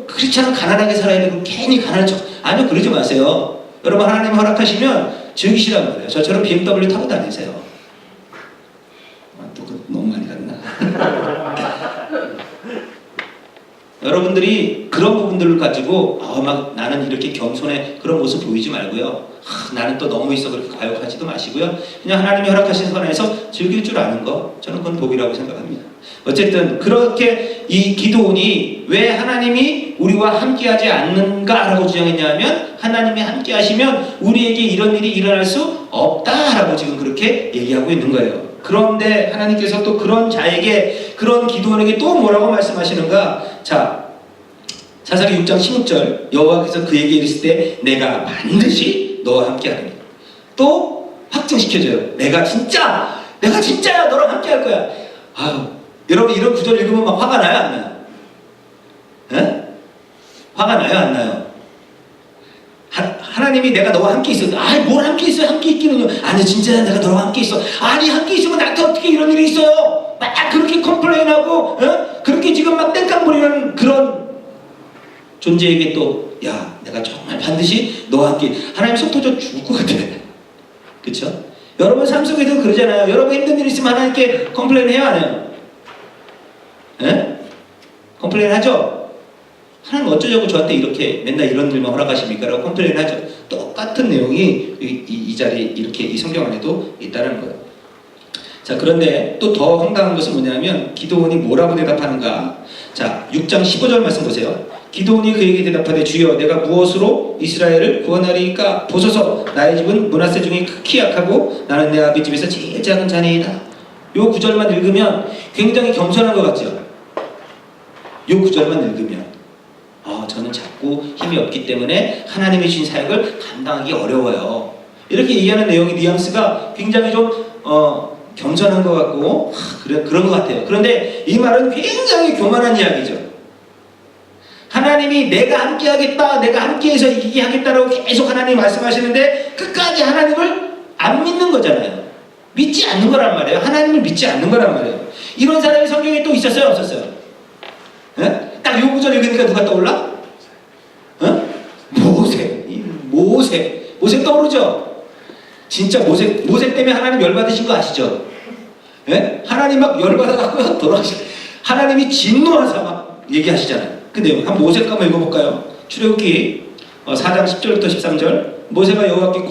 그렇지 않으면 가난하게 살아야 되고 괜히 가난한 척. 아니요 그러지 마세요. 여러분 하나님 허락하시면 즐기시란 말이에요. 저처럼 BMW 타고 다니세요. 너무 많이 갔나? 여러분들이 그런 부분들을 가지고 막 나는 이렇게 겸손해 그런 모습 보이지 말고요. 나는 또 너무 있어 그렇게 과욕하지도 마시고요. 그냥 하나님이 허락하신 선에서 즐길 줄 아는 거, 저는 그건 복이라고 생각합니다. 어쨌든 그렇게 이 기도원이 왜 하나님이 우리와 함께하지 않는가라고 주장했냐면, 하나님이 함께하시면 우리에게 이런 일이 일어날 수 없다라고 지금 그렇게 얘기하고 있는 거예요. 그런데 하나님께서 또 그런 자에게, 그런 기도원에게 또 뭐라고 말씀하시는가? 자, 사사기 6장 16절, 여호와께서 그에게 이르실 때 내가 반드시 너와 함께하리니, 또 확증시켜줘요. 내가 진짜야 너랑 함께할 거야. 아유, 여러분 이런 구절 읽으면 막 화가 나요, 안 나요? 에? 화가 나요, 안 나요? 하나님이 내가 너와 함께 있어. 아이, 뭘 함께 있어요? 함께 있기는요. 아니, 진짜 내가 너와 함께 있어. 아니, 함께 있으면 나한테 어떻게 이런 일이 있어요? 막 그렇게 컴플레인하고, 그렇게 지금 막 땡깡부리는 그런 존재에게 또, 야, 내가 정말 반드시 너와 함께. 하나님 속 터져 죽을 것 같아. 그쵸? 여러분 삶 속에도 그러잖아요. 여러분 힘든 일 있으면 하나님께 컴플레인 해요, 안 해요? 예? 컴플레인 하죠? 하나님 어쩌자고 저한테 이렇게 맨날 이런 일만 허락하십니까? 라고 컴플레인 하죠. 똑같은 내용이 이 자리에 이렇게 이 성경 안에도 있다는 거예요. 자, 그런데 또 더 황당한 것은 뭐냐면 기드온이 뭐라고 대답하는가? 자, 6장 15절 말씀 보세요. 기드온이 그에게 대답하되 주여 내가 무엇으로 이스라엘을 구원하리까? 보소서 나의 집은 므낫세 중에 극히 약하고 나는 내 아비 집에서 제일 작은 자네이다. 요 구절만 읽으면 굉장히 겸손한 것 같죠? 요 구절만 읽으면 저는 작고 힘이 없기 때문에 하나님이 주신 사역을 감당하기 어려워요. 이렇게 얘기하는 내용의 뉘앙스가 굉장히 좀 겸손한 것 같고 그런 것 같아요. 그런데 이 말은 굉장히 교만한 이야기죠. 하나님이 내가 함께하겠다, 내가 함께해서 이기게 하겠다라고 계속 하나님이 말씀하시는데 끝까지 하나님을 안 믿는 거잖아요. 믿지 않는 거란 말이에요. 하나님을 믿지 않는 거란 말이에요. 이런 사람이 성경에 또 있었어요, 없었어요? 네? 딱 요 구절 읽으니까 누가 떠올라? 모세 떠오르죠? 진짜 모세 때문에 하나님 열받으신 거 아시죠? 예? 하나님 막 열받아갖고 돌아가시. 하나님이 진노하사 막 얘기하시잖아요. 그 내용 한번 모세 거 한번 읽어볼까요? 출애굽기 4장 10절부터 13절. 모세가 여호와께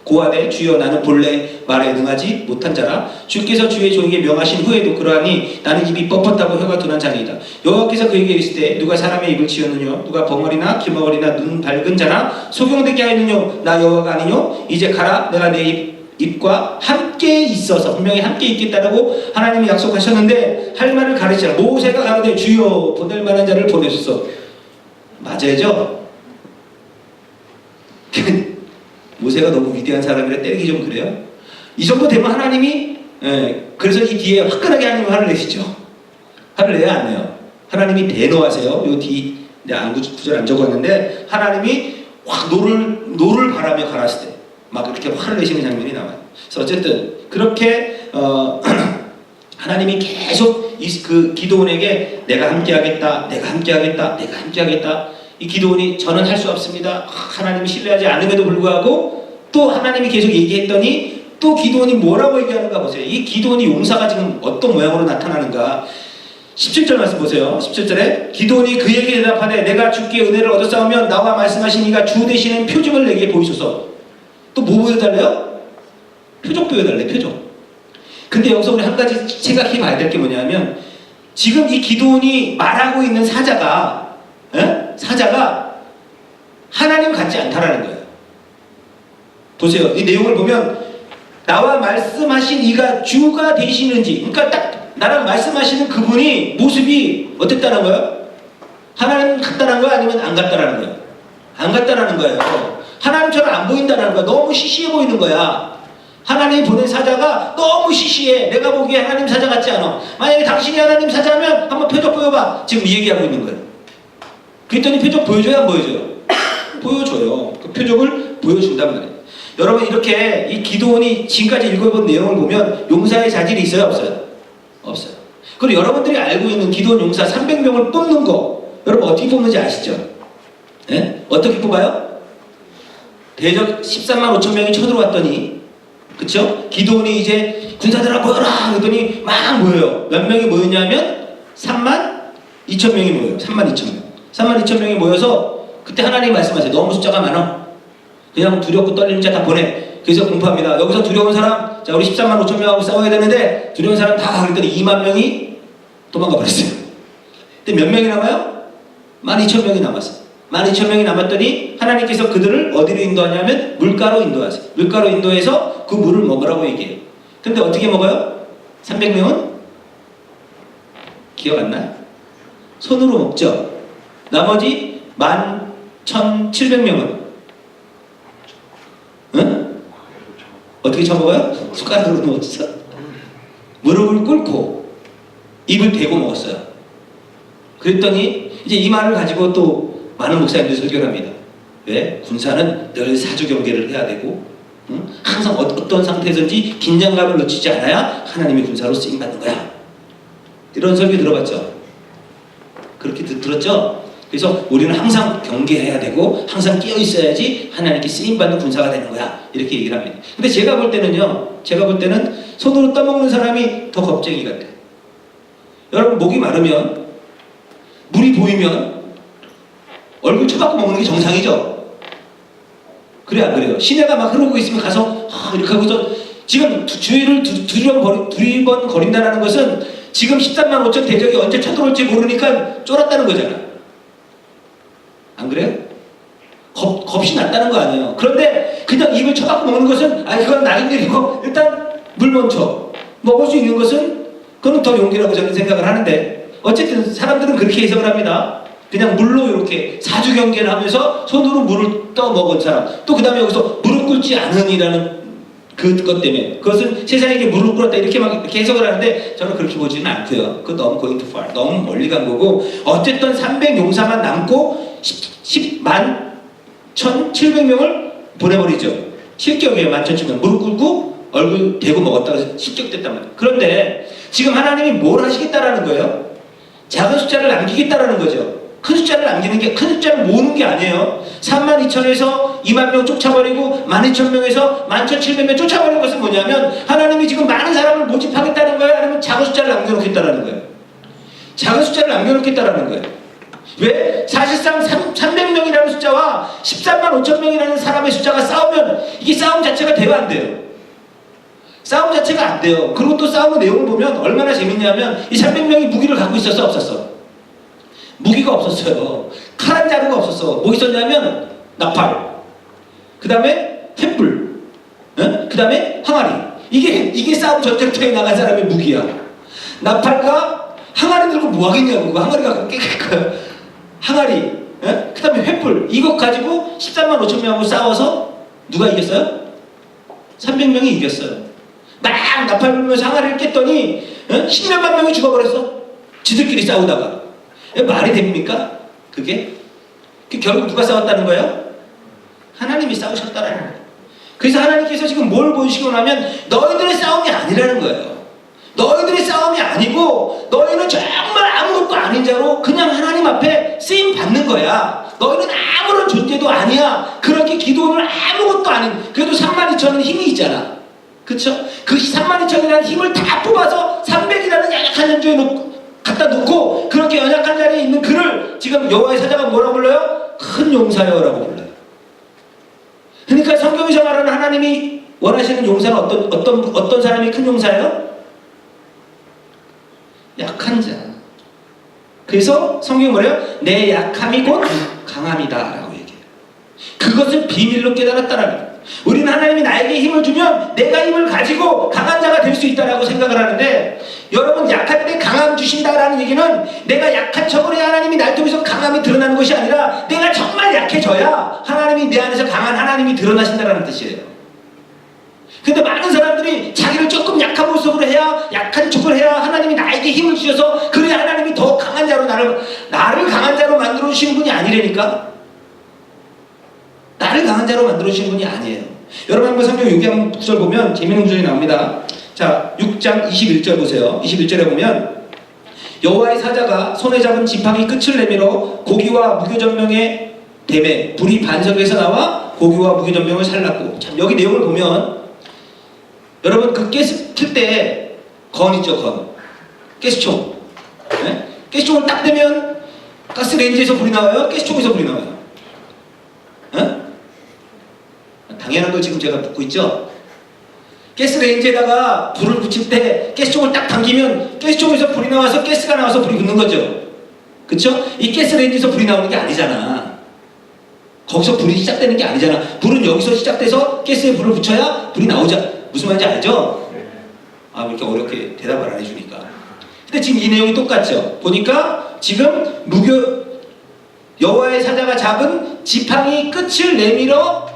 고하되 주여 나는 본래 말에 능하지 못한 자라 주께서 주의 종에게 명하신 후에도 그러하니 나는 입이 뻣뻣하고 혀가 둔한 자니이다. 여호와께서 그에게 이르실 때 누가 사람의 입을 지었느뇨? 누가 벙어리나 기머거리나 눈 밝은 자나 소경되게 하였느뇨? 나 여호와가 아니뇨? 이제 가라. 내가 내 입과 함께 있어서 분명히 함께 있겠다라고 하나님이 약속하셨는데 할 말을 가르치라. 모세가 가로되 주여 보낼 만한 자를 보내소서. 맞아야죠? 모세가 너무 위대한 사람이라 때리기 좀 그래요? 이 정도 되면 하나님이 그래서 이 뒤에 화끈하게 하나님이 화를 내시죠. 화를 내야 안 내요. 하나님이 대노하세요. 요 뒤 구절 안 적었는데 하나님이 확 노를 바라며 갈았을 때 막 이렇게 화를 내시는 장면이 나와요. 그래서 어쨌든 그렇게 하나님이 계속 그 기드온에게 내가 함께하겠다, 내가 함께하겠다, 내가 함께하겠다. 이 기드온이 저는 할 수 없습니다. 하나님이 신뢰하지 않음에도 불구하고 또 하나님이 계속 얘기했더니 또 기드온이 뭐라고 얘기하는가 보세요. 이 기드온이 용사가 지금 어떤 모양으로 나타나는가. 17절 말씀 보세요. 17절에 기드온이 그에게 대답하되 내가 주께 은혜를 얻었사오면 나와 말씀하신 이가 주 되시는 표적을 내게 보이소서. 또 뭐 보여달래요? 표적 보여달래, 표적. 근데 여기서 우리 한 가지 생각해 봐야 될 게 뭐냐면 지금 이 기드온이 말하고 있는 사자가 하나님 같지 않다라는 거예요. 보세요. 이 내용을 보면 나와 말씀하신 이가 주가 되시는지, 그러니까 딱 나랑 말씀하시는 그분이 모습이 어땠다는 거예요? 하나님 같다는 거야? 아니면 안 같다라는 거예요? 안 같다라는 거예요. 하나님처럼 안 보인다는 거야. 너무 시시해 보이는 거야. 하나님이 보낸 사자가 너무 시시해. 내가 보기에 하나님 사자 같지 않아. 만약에 당신이 하나님 사자면 한번 표적 보여봐. 지금 이 얘기하고 있는 거예요. 그랬더니 표적 보여줘요, 안 보여줘요? 보여줘요. 그 표적을 보여준단 말이에요. 여러분 이렇게 이 기드온이 지금까지 읽어본 내용을 보면 용사의 자질이 있어요, 없어요? 없어요. 그리고 여러분들이 알고 있는 기드온 용사 300명을 뽑는 거 여러분 어떻게 뽑는지 아시죠? 네? 어떻게 뽑아요? 대적 13만 5천 명이 쳐들어왔더니 그쵸? 기드온이 이제 군사들아 모여라 그랬더니 막 모여요. 몇 명이 모였냐면 3만 2천 명이 모여요. 3만 2천 명. 3만 2천 명이 모여서 그때 하나님이 말씀하세요. 너무 숫자가 많아. 그냥 두렵고 떨리는 자 다 보내. 그래서 공포합니다. 여기서 두려운 사람, 자 우리 13만 5천 명하고 싸워야 되는데 두려운 사람 다 그랬더니 2만 명이 도망가 버렸어요. 근데 몇 명이 남아요? 12,000명이 남았어요. 12,000명이 남았더니 하나님께서 그들을 어디로 인도하냐면 물가로 인도하세요. 물가로 인도해서 그 물을 먹으라고 얘기해요. 근데 어떻게 먹어요? 300명은? 기억 안 나요? 손으로 먹죠. 나머지 11,700명은? 응? 어떻게 쳐먹어요? 숟가락으로 먹었어. 무릎을 꿇고 입을 대고 먹었어요. 그랬더니 이제 이 말을 가지고 또 많은 목사님들이 설교를 합니다. 왜? 군사는 늘 사주 경계를 해야 되고 항상 어떤 상태에서든지 긴장감을 놓치지 않아야 하나님의 군사로 쓰임받는 거야. 이런 설교 들어봤죠? 그렇게 들었죠? 그래서 우리는 항상 경계해야 되고 항상 끼어 있어야지 하나님께 쓰임받는 군사가 되는 거야. 이렇게 얘기를 합니다. 근데 제가 볼 때는 손으로 떠먹는 사람이 더 겁쟁이 같아요. 여러분 목이 마르면 물이 보이면 얼굴 쳐박고 먹는 게 정상이죠? 그래 안 그래요? 시내가 막 흐르고 있으면 가서 이렇게 하고서 지금 주위를 두리번 거린다는 것은 지금 13만 5천 대적이 언제 쳐들어올지 모르니까 쫄았다는 거잖아. 안 그래요? 겁이 났다는 거 아니에요. 그런데 그냥 입을 쳐박고 먹는 것은 그건 나인들이고 일단 물 먼저 먹을 수 있는 것은 그건 더 용기라고 저는 생각을 하는데 어쨌든 사람들은 그렇게 해석을 합니다. 그냥 물로 이렇게 사주 경계를 하면서 손으로 물을 떠 먹은 사람 또 그 다음에 여기서 무릎 꿇지 않으니라는 그것 때문에 그것은 세상에게 무릎 꿇었다 이렇게 해석을 하는데 저는 그렇게 보지는 않고요. 그거 너무 going too far. 너무 멀리 간 거고 어쨌든 300용사만 남고 10만 1,700명을 보내버리죠. 실격이에요. 11,700명. 무릎 꿇고 얼굴 대고 먹었다가 실격됐단 말이에요. 그런데 지금 하나님이 뭘 하시겠다라는 거예요? 작은 숫자를 남기겠다라는 거죠. 큰 숫자를 남기는 게 큰 숫자를 모으는 게 아니에요. 32,000에서 2만 명 쫓아버리고 12,000명에서 11,700명 쫓아버리는 것은 뭐냐면 하나님이 지금 많은 사람을 모집하겠다는 거예요? 아니면 작은 숫자를 남겨놓겠다라는 거예요? 작은 숫자를 남겨놓겠다라는 거예요. 왜? 사실상 300명이라는 숫자와 13만 5천 명이라는 사람의 숫자가 싸우면 이게 싸움 자체가 돼요? 안 돼요? 싸움 자체가 안 돼요. 그리고 또 싸움의 내용을 보면 얼마나 재밌냐면 이 300명이 무기를 갖고 있었어? 없었어? 무기가 없었어요. 칼 한 자루가 없었어. 뭐 있었냐면 나팔, 그 다음에 횃불, 그 다음에 항아리. 이게 싸움 전쟁터에 나간 사람의 무기야. 나팔과 항아리 들고 뭐 하겠냐고. 항아리가 깨끗해요. 항아리, 그 다음에 횃불. 이거 가지고 13만 5천 명하고 싸워서 누가 이겼어요? 300명이 이겼어요. 막 나팔 불면서 항아리를 깼더니 10몇만 명이 죽어버렸어. 지들끼리 싸우다가. 말이 됩니까? 그게? 결국 누가 싸웠다는 거예요? 하나님이 싸우셨다는 거예요. 그래서 하나님께서 지금 뭘 보여주시고 나면 너희들의 싸움이 아니라는 거예요. 너희들의 싸움이 아니고 너희는 정말 아무것도 아닌 자로 그냥 하나님 앞에 쓰임 받는 거야. 너희는 아무런 존재도 아니야. 그렇게 기도를 아무것도 아닌 그래도 32,000은 힘이 있잖아. 그쵸? 그 32,000이라는 힘을 다 뽑아서 300이라는 약한 연주에 갖다 놓고 그렇게 연약한 자리에 있는 그를 지금 여호와의 사자가 뭐라고 불러요? 큰 용사여라고 불러요. 그러니까 성경에서 말하는 하나님이 원하시는 용사는 어떤 사람이 큰 용사예요? 약한 자. 그래서 성경이 뭐래요? 내 약함이 곧 강함이다 라고 얘기해요. 그것을 비밀로 깨달았다라는 거예요. 우리는 하나님이 나에게 힘을 주면 내가 힘을 가지고 강한 자가 될 수 있다라고 생각을 하는데 여러분 약할 때 강함 주신다라는 얘기는 내가 약한 척을 해야 하나님이 날 통해서 강함이 드러나는 것이 아니라 내가 정말 약해져야 하나님이 내 안에서 강한 하나님이 드러나신다라는 뜻이에요. 근데 많은 사람들이 자기를 조금 약한 모습으로 해야 약한 척을 해야 하나님이 나에게 힘을 주셔서 그래야 하나님이 더 강한 자로 나를 강한 자로 만들어 주시는 분이 아니라니까. 나를 강한 자로 만들어주신 분이 아니에요. 여러분 한번 성경 6장 9절 보면 재미있는 구절이 나옵니다. 자 6장 21절 보세요. 21절에 보면 여호와의 사자가 손에 잡은 지팡이 끝을 내밀어 고기와 무교전병의 댐에 불이 반석에서 나와 고기와 무교전병을 살랐고 참 여기 내용을 보면 여러분 그 가스 킬 때 건 있죠. 건 가스총. 네? 가스총을 딱 대면 가스레인지에서 불이 나와요? 가스총에서 불이 나와요? 당연한 걸 지금 제가 묻고 있죠. 가스레인지에다가 불을 붙일 때 가스총을 딱 당기면 가스총에서 불이 나와서 가스가 나와서 불이 붙는 거죠. 그쵸? 이 가스레인지에서 불이 나오는 게 아니잖아. 거기서 불이 시작되는 게 아니잖아. 불은 여기서 시작돼서 가스에 불을 붙여야 불이 나오자. 무슨 말인지 알죠? 아, 왜 이렇게 어렵게 대답을 안 해주니까. 근데 지금 이 내용이 똑같죠. 보니까 지금 여호와의 사자가 잡은 지팡이 끝을 내밀어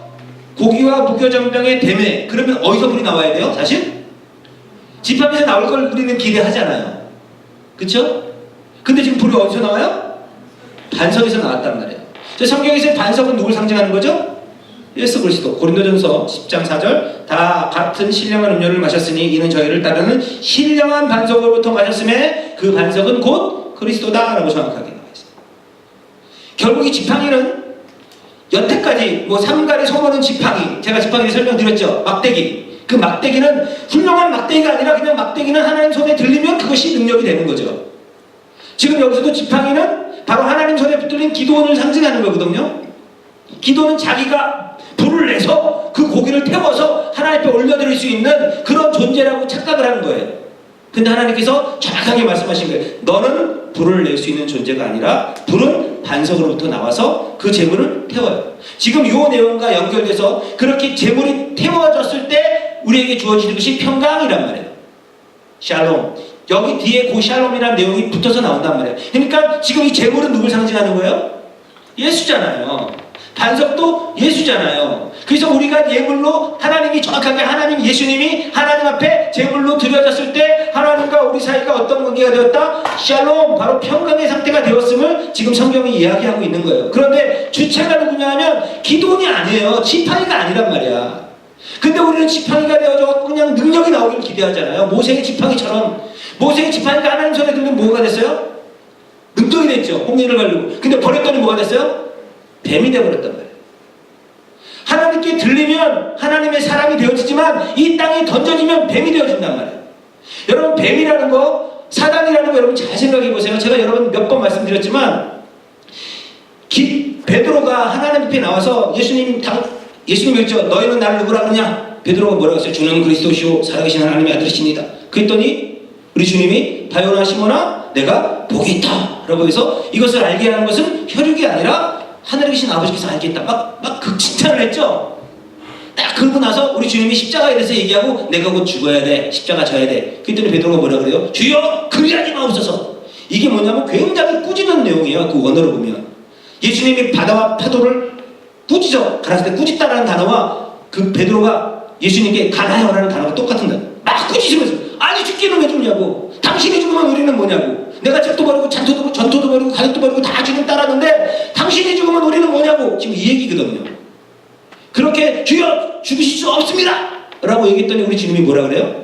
고기와 무교정병의 대매. 그러면 어디서 불이 나와야 돼요? 사실? 지팡이에서 나올 걸 우리는 기대하잖아요. 그쵸? 근데 지금 불이 어디서 나와요? 반석에서 나왔단 말이에요. 성경에서 반석은 누굴 상징하는 거죠? 예수 그리스도. 고린도전서 10장 4절 다 같은 신령한 음료를 마셨으니 이는 저희를 따르는 신령한 반석으로부터 마셨음에 그 반석은 곧 그리스도다 라고 정확하게 나와 있어요. 결국 이 지팡이는 여태까지 뭐 삼가리 소모는 지팡이, 제가 지팡이를 설명드렸죠. 막대기. 그 막대기는 훌륭한 막대기가 아니라 그냥 막대기는 하나님 손에 들리면 그것이 능력이 되는 거죠. 지금 여기서도 지팡이는 바로 하나님 손에 붙들린 기도원을 상징하는 거거든요. 기도는 자기가 불을 내서 그 고기를 태워서 하나님 앞에 올려드릴 수 있는 그런 존재라고 착각을 하는 거예요. 근데 하나님께서 정확하게 말씀하신 거예요. 너는 불을 낼 수 있는 존재가 아니라 불은 반석으로부터 나와서 그 재물을 태워요. 지금 이 내용과 연결돼서 그렇게 재물이 태워졌을 때 우리에게 주어지는 것이 평강이란 말이에요. 샬롬. 여기 뒤에 그 샬롬이라는 내용이 붙어서 나온단 말이에요. 그러니까 지금 이 재물은 누굴 상징하는 거예요? 예수잖아요. 반석도 예수잖아요. 그래서 우리가 예물로 하나님이 정확하게 하나님 예수님이 하나님 앞에 제물로 드려졌을 때 하나님과 우리 사이가 어떤 관계가 되었다? 샬롬, 바로 평강의 상태가 되었음을 지금 성경이 이야기하고 있는 거예요. 그런데 주체가 누구냐 하면 기도원이 아니에요. 지팡이가 아니란 말이야. 근데 우리는 지팡이가 되어서 그냥 능력이 나오길 기대하잖아요. 모세의 지팡이처럼. 모세의 지팡이가 하나님 손에 들면 뭐가 됐어요? 능력이 됐죠. 홍해를 가르고. 근데 버렸더니 뭐가 됐어요? 뱀이 되어버렸단 말이에요. 하나님께 들리면 하나님의 사람이 되어지지만 이 땅에 던져지면 뱀이 되어진단 말이에요. 여러분, 뱀이라는 거, 사단이라는 거 여러분 잘 생각해 보세요. 제가 여러분 몇 번 말씀드렸지만 베드로가 하나님 앞에 나와서 예수님이 했죠. 너희는 나를 누구라 그러냐? 베드로가 뭐라고 했어요? 주는 그리스도시오 살아계신 하나님의 아들이십니다. 그랬더니 우리 주님이 바요나 시몬아 내가 복이 있다 라고 해서 이것을 알게 하는 것은 혈육이 아니라 하늘에 계신 아버지께서 알겠다. 막 극칭찬을 했죠. 딱 그러고 나서 우리 주님이 십자가에 대해서 얘기하고 내가 곧 죽어야 돼. 십자가 져야 돼. 그랬더니 베드로가 뭐라 그래요? 주여 그리하지 마옵소서. 이게 뭐냐면 굉장히 꾸짖는 내용이에요. 그 원어로 보면 예수님이 바다와 파도를 꾸짖어. 가라사대 꾸짖다라는 단어와 그 베드로가 예수님께 가나요라는 단어가 똑같은 단어. 막 꾸짖으면서 아니 죽기는 왜 죽냐고. 당신이 죽으면 우리는 뭐냐고. 내가 책도 버리고 전토도 버리고 가족도 버리고 다 주님 따랐는데 당신이 죽으면 우리는 뭐냐고. 지금 이 얘기거든요. 그렇게 주여 죽으실 수 없습니다 라고 얘기했더니 우리 주님이 뭐라 그래요?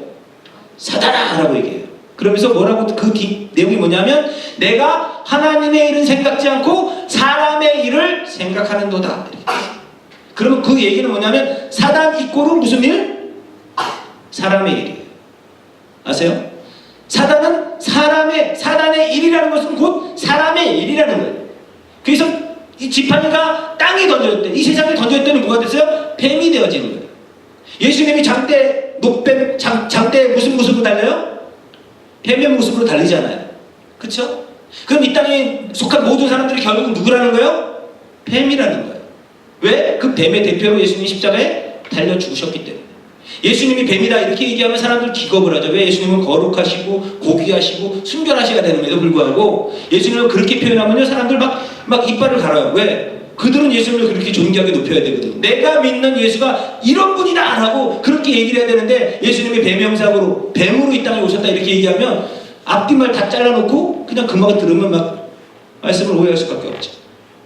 사단아 라고 얘기해요. 그러면서 뭐라고 그 내용이 뭐냐면 내가 하나님의 일은 생각지 않고 사람의 일을 생각하는도다. 그러면 그 얘기는 뭐냐면 사단 이꼴은 무슨 일? 사람의 일이에요. 아세요? 사단은 사단의 일이라는 것은 곧 사람의 일이라는 거예요. 그래서 이 지팡이가 땅에 던졌을 때, 이 세상에 던졌을 때는 뭐가 됐어요? 뱀이 되어지는 거예요. 예수님이 장대 노뱀 장대에 무슨 모습으로 달려요? 뱀의 모습으로 달리잖아요. 그쵸? 그럼 이 땅에 속한 모든 사람들이 결국은 누구라는 거예요? 뱀이라는 거예요. 왜? 그 뱀의 대표로 예수님이 십자가에 달려 죽으셨기 때문에. 예수님이 뱀이다 이렇게 얘기하면 사람들 기겁을 하죠. 왜? 예수님은 거룩하시고 고귀하시고 순결하셔야 되는데도 불구하고 예수님을 그렇게 표현하면요 사람들 막 이빨을 갈아요. 왜? 그들은 예수님을 그렇게 존귀하게 높여야 되거든. 내가 믿는 예수가 이런 분이다 라고 그렇게 얘기를 해야 되는데 예수님이 뱀 형상으로 뱀으로 이 땅에 오셨다 이렇게 얘기하면 앞뒷말 다 잘라놓고 그냥 그 말 들으면 막 말씀을 오해할 수밖에 없죠.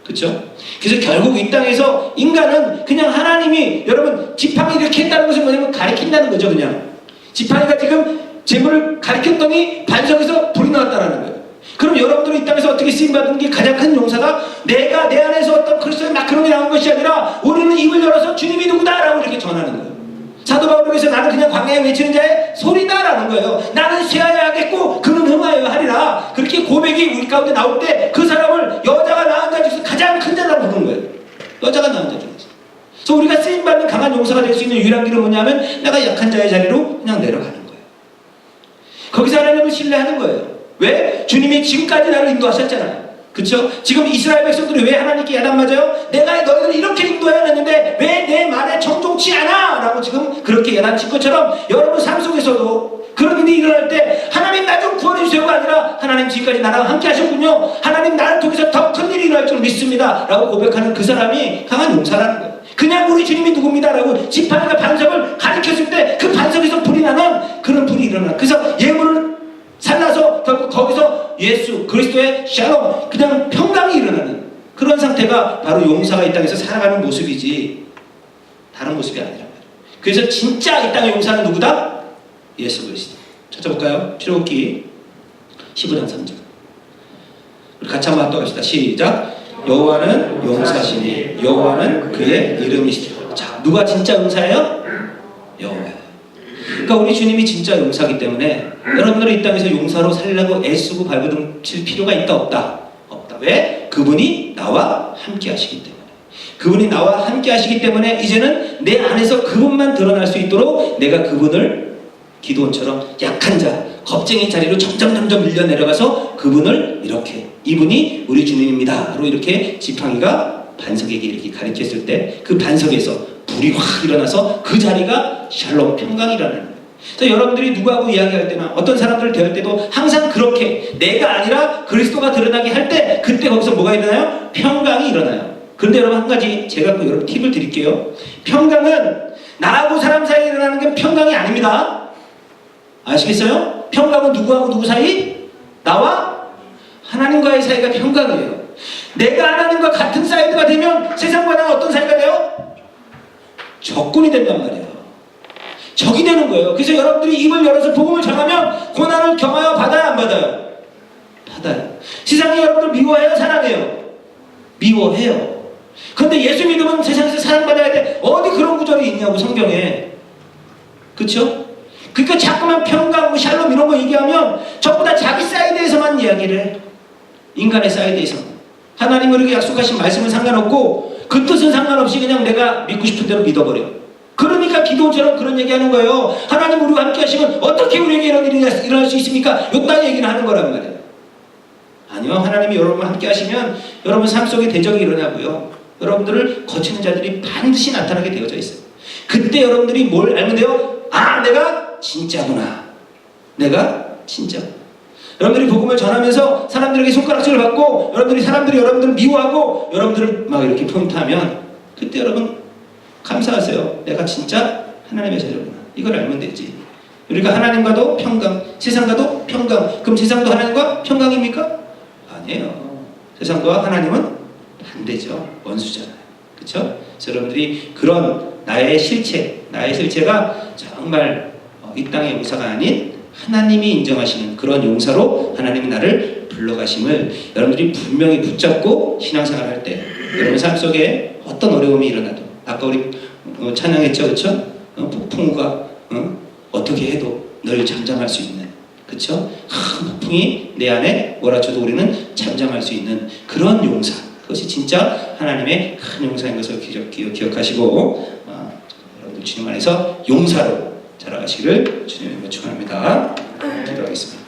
그렇죠? 그래서 결국 이 땅에서 인간은 그냥 하나님이 여러분 지팡이 이렇게 했다는 것은 뭐냐면 가리킨다는 거죠. 그냥 지팡이가 지금 재물을 가리켰더니 반석에서 불이 나왔다는 거예요. 그럼 여러분들은 이 땅에서 어떻게 쓰임받은 게 가장 큰 용사가 내가 내 안에서 어떤 그리스도의 마크롱이 나온 것이 아니라 우리는 입을 열어서 주님이 누구다라고 이렇게 전하는 거예요. 사도 바울에게서 나는 그냥 광야에 외치는 자의 소리다라는 거예요. 나는 쇠하여야겠고 그는 흥하여야 하리라. 그렇게 고백이 우리 가운데 나올 때 그 사람을 여자가 낳은 자 중에서 가장 큰 자라고 부르는 거예요. 여자가 낳은 자 중에서. 그래서 우리가 쓰임받는 강한 용사가 될 수 있는 유일한 길은 뭐냐면 내가 약한 자의 자리로 그냥 내려가는 거예요. 거기서 하나님을 신뢰하는 거예요. 왜? 주님이 지금까지 나를 인도하셨잖아요. 그쵸? 지금 이스라엘 백성들이 왜 하나님께 야단 맞아요? 내가 너희를 이렇게 인도해야 했는데 왜 내 말에 정종치 않아? 라고 지금 그렇게 야단친 것처럼 여러분 삶 속에서도 그런 일이 일어날 때 하나님 나 좀 구원해주세요가 아니라 하나님 지금까지 나랑 함께 하셨군요. 하나님 나를 통해서 더 큰 일이 일어날 줄 믿습니다. 라고 고백하는 그 사람이 강한 용사라는 거예요. 그냥 우리 주님이 누굽니다. 라고 지팡이가 반석을 가리켰을 때 그 반석에서 불이 나는 그런 불이 일어나. 그래서 예물을 살라서 결국 거기서 예수 그리스도의 샬롬 그냥 평강이 일어나는 그런 상태가 바로 용사가 이 땅에서 살아가는 모습이지 다른 모습이 아니란 말이에요. 그래서 진짜 이 땅의 용사는 누구다? 예수 그리스도. 찾아볼까요? 출애굽기 15장 3절 우리 같이 한번 합독합시다. 시작. 여호와는 용사시니 여호와는 그의 이름이시다. 자, 누가 진짜 용사예요? 여호와예요. 그러니까 우리 주님이 진짜 용사이기 때문에 여러분들은 이 땅에서 용사로 살려고 애쓰고 발버둥칠 필요가 있다 없다? 없다. 왜? 그분이 나와 함께 하시기 때문에. 그분이 나와 함께 하시기 때문에 이제는 내 안에서 그분만 드러날 수 있도록 내가 그분을 기도원처럼 약한 자, 겁쟁이 자리로 점점 밀려 내려가서 그분을 이렇게 이분이 우리 주님입니다. 바로 이렇게 지팡이가 반석에게 이렇게 가리켰을 때 그 반석에서 불이 확 일어나서 그 자리가 샬롬 평강이라는 거예요. 그래서 여러분들이 누구하고 이야기할 때나 어떤 사람들을 대할 때도 항상 그렇게 내가 아니라 그리스도가 드러나게 할 때 그때 거기서 뭐가 일어나요? 평강이 일어나요. 그런데 여러분 한 가지 제가 여러분 팁을 드릴게요. 평강은 나하고 사람 사이에 일어나는 게 평강이 아닙니다. 아시겠어요? 평강은 누구하고 누구 사이? 나와 하나님과의 사이가 평강이에요. 내가 하나님과 같은 사이드가 되면 세상과 나는 어떤 사이가 돼요? 적군이 된단 말이에요. 적이 되는 거예요. 그래서 여러분들이 입을 열어서 복음을 전하면 고난을 경하여 받아야 안 받아요? 받아요. 세상이 여러분들 미워해요? 사랑해요? 미워해요. 그런데 예수 믿으면 세상에서 사랑받아야 돼. 어디 그런 구절이 있냐고 성경에. 그쵸? 그러니까 자꾸만 평강, 뭐 샬롬 이런 거 얘기하면 전부 다 자기 사이드에서만 이야기를 해. 인간의 사이드에서. 하나님 우리에게 약속하신 말씀은 상관없고 그 뜻은 상관없이 그냥 내가 믿고 싶은 대로 믿어버려. 그러니까 기도처럼 그런 얘기하는 거예요. 하나님 우리와 함께 하시면 어떻게 우리에게 이런 일이 일어날 수 있습니까? 요딴 얘기를 하는 거란 말이에요. 아니요. 하나님이 여러분과 함께 하시면 여러분 삶 속에 대적이 일어나고요. 여러분들을 거치는 자들이 반드시 나타나게 되어져 있어요. 그때 여러분들이 뭘 알면 돼요? 아, 내가 진짜구나. 내가 진짜. 여러분들이 복음을 전하면서 사람들에게 손가락질을 받고 사람들이 여러분들을 미워하고 여러분들을 막 이렇게 포인트하면 그때 여러분 감사하세요. 내가 진짜 하나님의 자녀구나. 이걸 알면 되지. 우리가 하나님과도 평강, 세상과도 평강. 그럼 세상도 하나님과 평강입니까? 아니에요. 세상과 하나님은 반대죠. 원수잖아요. 그렇죠? 그래서 여러분들이 그런 나의 실체가 정말 이 땅의 용사가 아닌 하나님이 인정하시는 그런 용사로 하나님이 나를 불러가심을 여러분들이 분명히 붙잡고 신앙생활을 할 때 여러분 삶 속에 어떤 어려움이 일어나도 아까 우리 찬양했죠, 그렇죠? 폭풍우가 어떻게 해도 늘 잠잠할 수 있는, 그렇죠? 큰 폭풍이 내 안에 몰아쳐도 우리는 잠잠할 수 있는 그런 용사. 그것이 진짜 하나님의 큰 용사인 것을 기억하시고 여러분들 주님 안에서 용사로 자라가시기를 주님의 축원합니다. 기도하겠습니다.